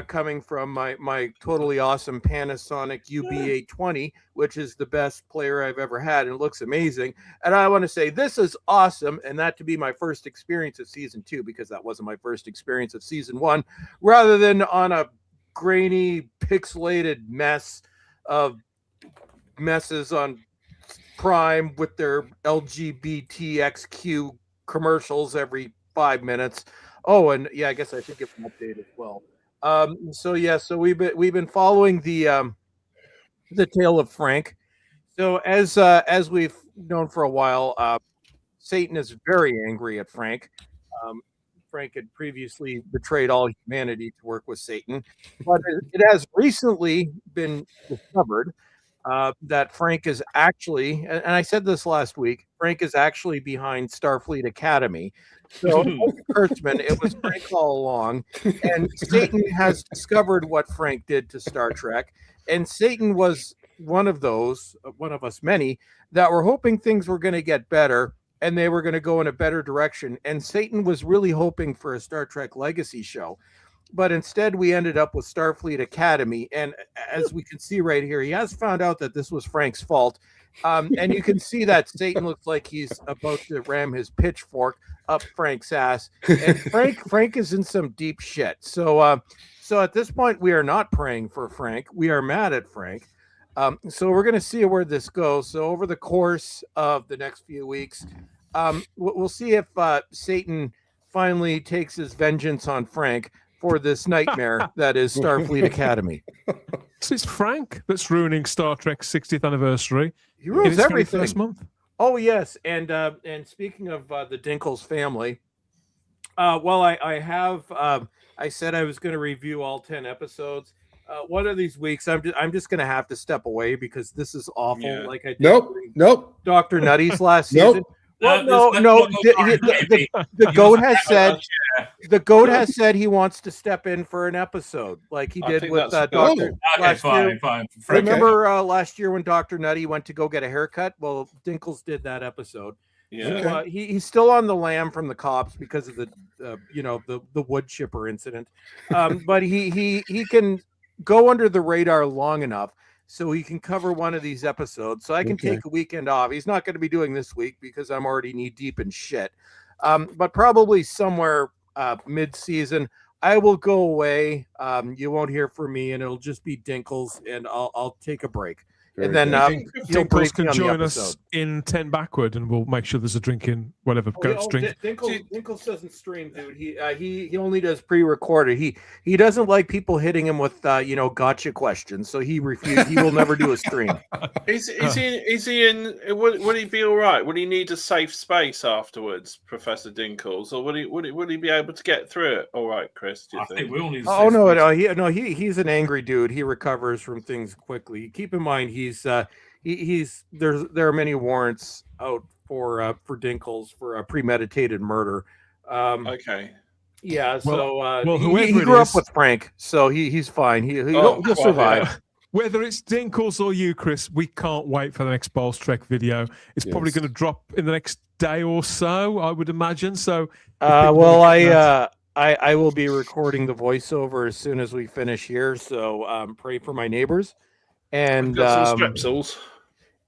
coming from my totally awesome Panasonic UB820, which is the best player I've ever had, and it looks amazing. And I want to say this is awesome, and that to be my first experience of season 2, because that wasn't my first experience of season 1, rather than on a grainy, pixelated mess of messes on Prime with their LGBTXQ commercials every 5 minutes. Oh, and yeah, I guess I should give an update as well. So we've been following the tale of Frank. So as we've known for a while, Satan is very angry at Frank. Frank had previously betrayed all humanity to work with Satan, but it has recently been discovered that Frank is actually, and I said this last week, Frank is actually behind Starfleet Academy. So, Kurtzman, it was Frank all along. And Satan has discovered what Frank did to Star Trek. And Satan was one of us many, that were hoping things were going to get better and they were going to go in a better direction. And Satan was really hoping for a Star Trek Legacy show. But instead, we ended up with Starfleet Academy. And as we can see right here, he has found out that this was Frank's fault. And you can see that Satan looks like he's about to ram his pitchfork up Frank's ass. And Frank is in some deep shit. So at this point, we are not praying for Frank. We are mad at Frank. So we're going to see where this goes. So over the course of the next few weeks, we'll see if Satan finally takes his vengeance on Frank for this nightmare that is Starfleet Academy. So it's Frank that's ruining Star Trek's 60th anniversary. He ruins everything. First month. Oh yes, and speaking of the Dinkles family, I said I was going to review all 10 episodes. One of these weeks, I'm just going to have to step away because this is awful. Yeah. Like I did Nope. Dr. Nutty's last season. No. The goat has said has said he wants to step in for an episode, like he did with Doctor. Fine. Remember last year when Dr. Nutty went to go get a haircut? Well, Dinkles did that episode. Yeah. So, he's still on the lam from the cops because of the wood chipper incident. But he can go under the radar long enough so he can cover one of these episodes. So I can take a weekend off. He's not going to be doing this week because I'm already knee deep in shit. But probably somewhere mid-season, I will go away. You won't hear from me, and it'll just be Dinkles, and I'll take a break. Very and then Dinkles can join us in 10 backward, and we'll make sure there's a drink in whatever goat's drink. Dinkles doesn't stream, dude. He only does pre-recorded. He doesn't like people hitting him with gotcha questions, so he refused. He will never do a stream. Is he in? Would he be all right? Would he need a safe space afterwards, Professor Dinkles, or would he be able to get through it? All right, Chris. Do you think? We all need. He's an angry dude. He recovers from things quickly. Keep in mind there are many warrants out for Dinkles for a premeditated murder. Okay. Yeah. Whoever he grew up with Frank, so he's fine. He'll survive. Yeah. Whether it's Dinkles or you, Chris, we can't wait for the next Bowlestrek video. It's probably going to drop in the next day or so, I would imagine. So, I will be recording the voiceover as soon as we finish here. So pray for my neighbors. And some strepsils.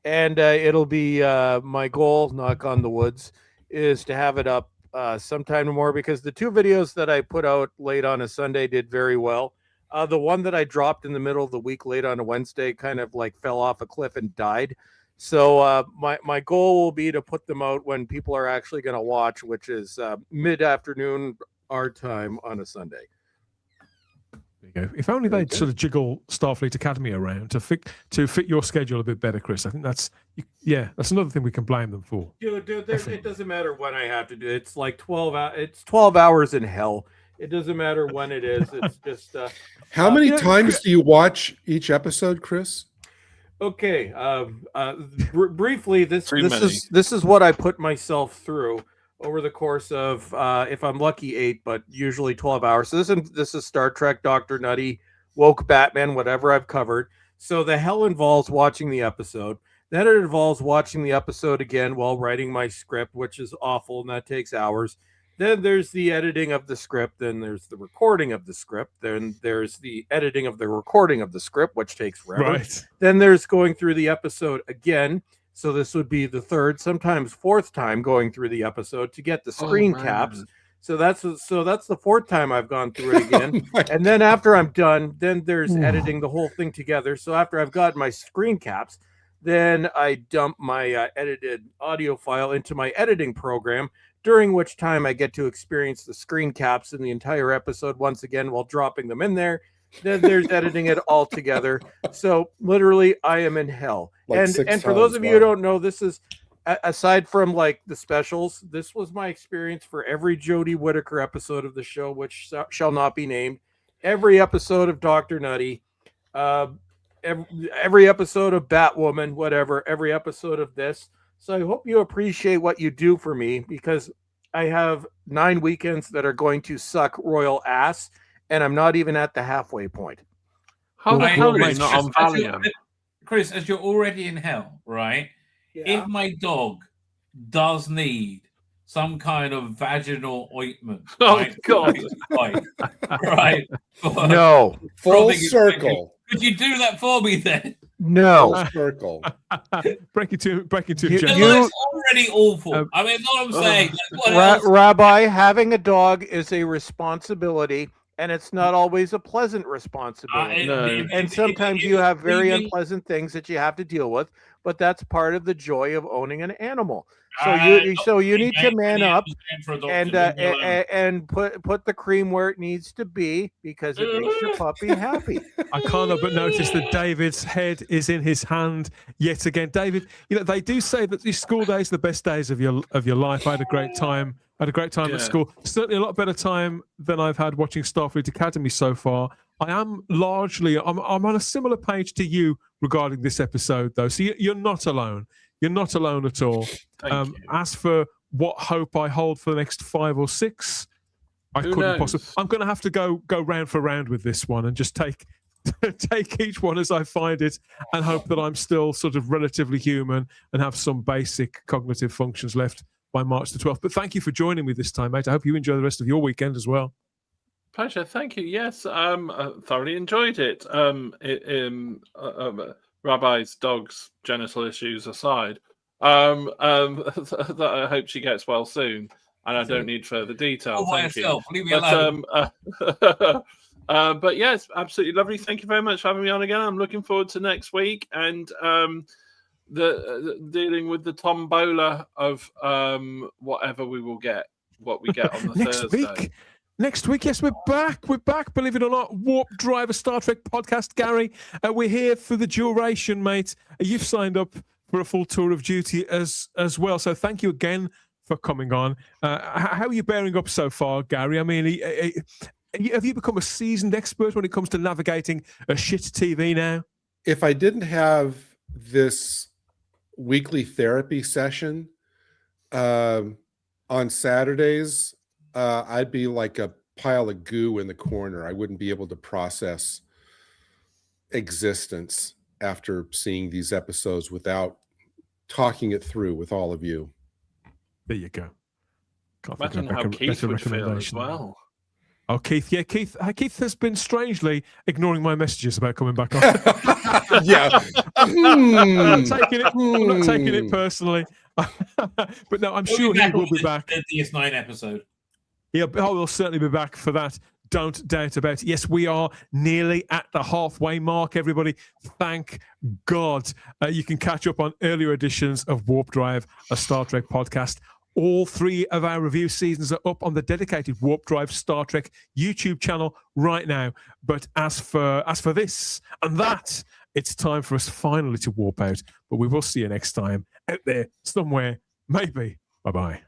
And it'll be my goal, knock on the woods, is to have it up sometime tomorrow, because the two videos that I put out late on a Sunday did very well. The one that I dropped in the middle of the week late on a Wednesday kind of like fell off a cliff and died. So my goal will be to put them out when people are actually going to watch, which is mid-afternoon our time on a Sunday. There you go. If only they'd sort of jiggle Starfleet Academy around to fit your schedule a bit better, Chris. I think that's another thing we can blame them for. Dude, it doesn't matter when I have to do it. It's like 12 hours. It's 12 hours in hell. It doesn't matter when it is. It's just how many times do you watch each episode, Chris? Okay. Briefly, this is what I put myself through over the course of, if I'm lucky, 8, but usually 12 hours. So this is Star Trek, Dr. Nutty, Woke Batman, whatever I've covered. So the hell involves watching the episode. Then it involves watching the episode again while writing my script, which is awful, and that takes hours. Then there's the editing of the script. Then there's the recording of the script. Then there's the editing of the recording of the script, which takes forever. Right. Then there's going through the episode again. So this would be the third, sometimes fourth time going through the episode to get the screen caps. So that's the fourth time I've gone through it again. And then after I'm done, then there's editing the whole thing together. So after I've got my screen caps, then I dump my edited audio file into my editing program, during which time I get to experience the screen caps in the entire episode once again while dropping them in there. Then there's editing it all together. So literally, I am in hell. And for those of you who don't know, this is, aside from like the specials, this was my experience for every Jodie Whittaker episode of the show, which shall not be named. Every episode of Dr. Nutty, every episode of Batwoman, whatever, every episode of this. So I hope you appreciate what you do for me, because I have 9 weekends that are going to suck royal ass, and I'm not even at the halfway point. How the hell are you not on Valium? Chris, as you're already in hell, right? Yeah. If my dog does need some kind of vaginal ointment, right? God. Right. No. Full circle. Could you do that for me then? No. Full circle. break it to him. It's already awful. I mean, that's what I'm saying. Like, what else? Rabbi, having a dog is a responsibility, and it's not always a pleasant responsibility. And sometimes you have very unpleasant things that you have to deal with, but that's part of the joy of owning an animal. So you need to man up and put the cream where it needs to be, because it makes your puppy happy. I can't help but notice that David's head is in his hand yet again. David, they do say that these school days are the best days of your life. I had a great time. At school. Certainly a lot better time than I've had watching Starfleet Academy so far. I am largely I'm on a similar page to you regarding this episode, though. So you're not alone. You're not alone at all. As for what hope I hold for the next 5 or 6, I couldn't possibly. I'm going to have to go round for round with this one and just take each one as I find it, and hope that I'm still sort of relatively human and have some basic cognitive functions left by March the 12th. But thank you for joining me this time, mate. I hope you enjoy the rest of your weekend as well. Pleasure, thank you. Yes, thoroughly enjoyed it. Rabbi's dog's genital issues aside, that I hope she gets well soon, and I don't need further detail. Thank you. Leave me alone. But yes, absolutely lovely. Thank you very much for having me on again. I'm looking forward to next week and the dealing with the tombola of whatever we will get, what we get on the Thursday. Next week, yes, we're back. We're back, believe it or not. Warp Drive, a Star Trek podcast, Gary. We're here for the duration, mate. You've signed up for a full tour of duty as well. So thank you again for coming on. How are you bearing up so far, Gary? I mean, have you become a seasoned expert when it comes to navigating a shit TV now? If I didn't have this weekly therapy session on Saturdays, I'd be like a pile of goo in the corner. I wouldn't be able to process existence after seeing these episodes without talking it through with all of you. There you go. Imagine how Keith would feel as well. Oh, Keith, yeah, Keith has been strangely ignoring my messages about coming back on. Yeah. I'm not taking it personally. But no, I'm sure he will be back. The DS9 episode. Yeah, we'll certainly be back for that. Don't doubt about it. Yes, we are nearly at the halfway mark, everybody. Thank God. You can catch up on earlier editions of Warp Drive, a Star Trek podcast. All 3 of our review seasons are up on the dedicated Warp Drive Star Trek YouTube channel right now. But as for this and that, it's time for us finally to warp out. But we will see you next time out there somewhere, maybe. Bye-bye.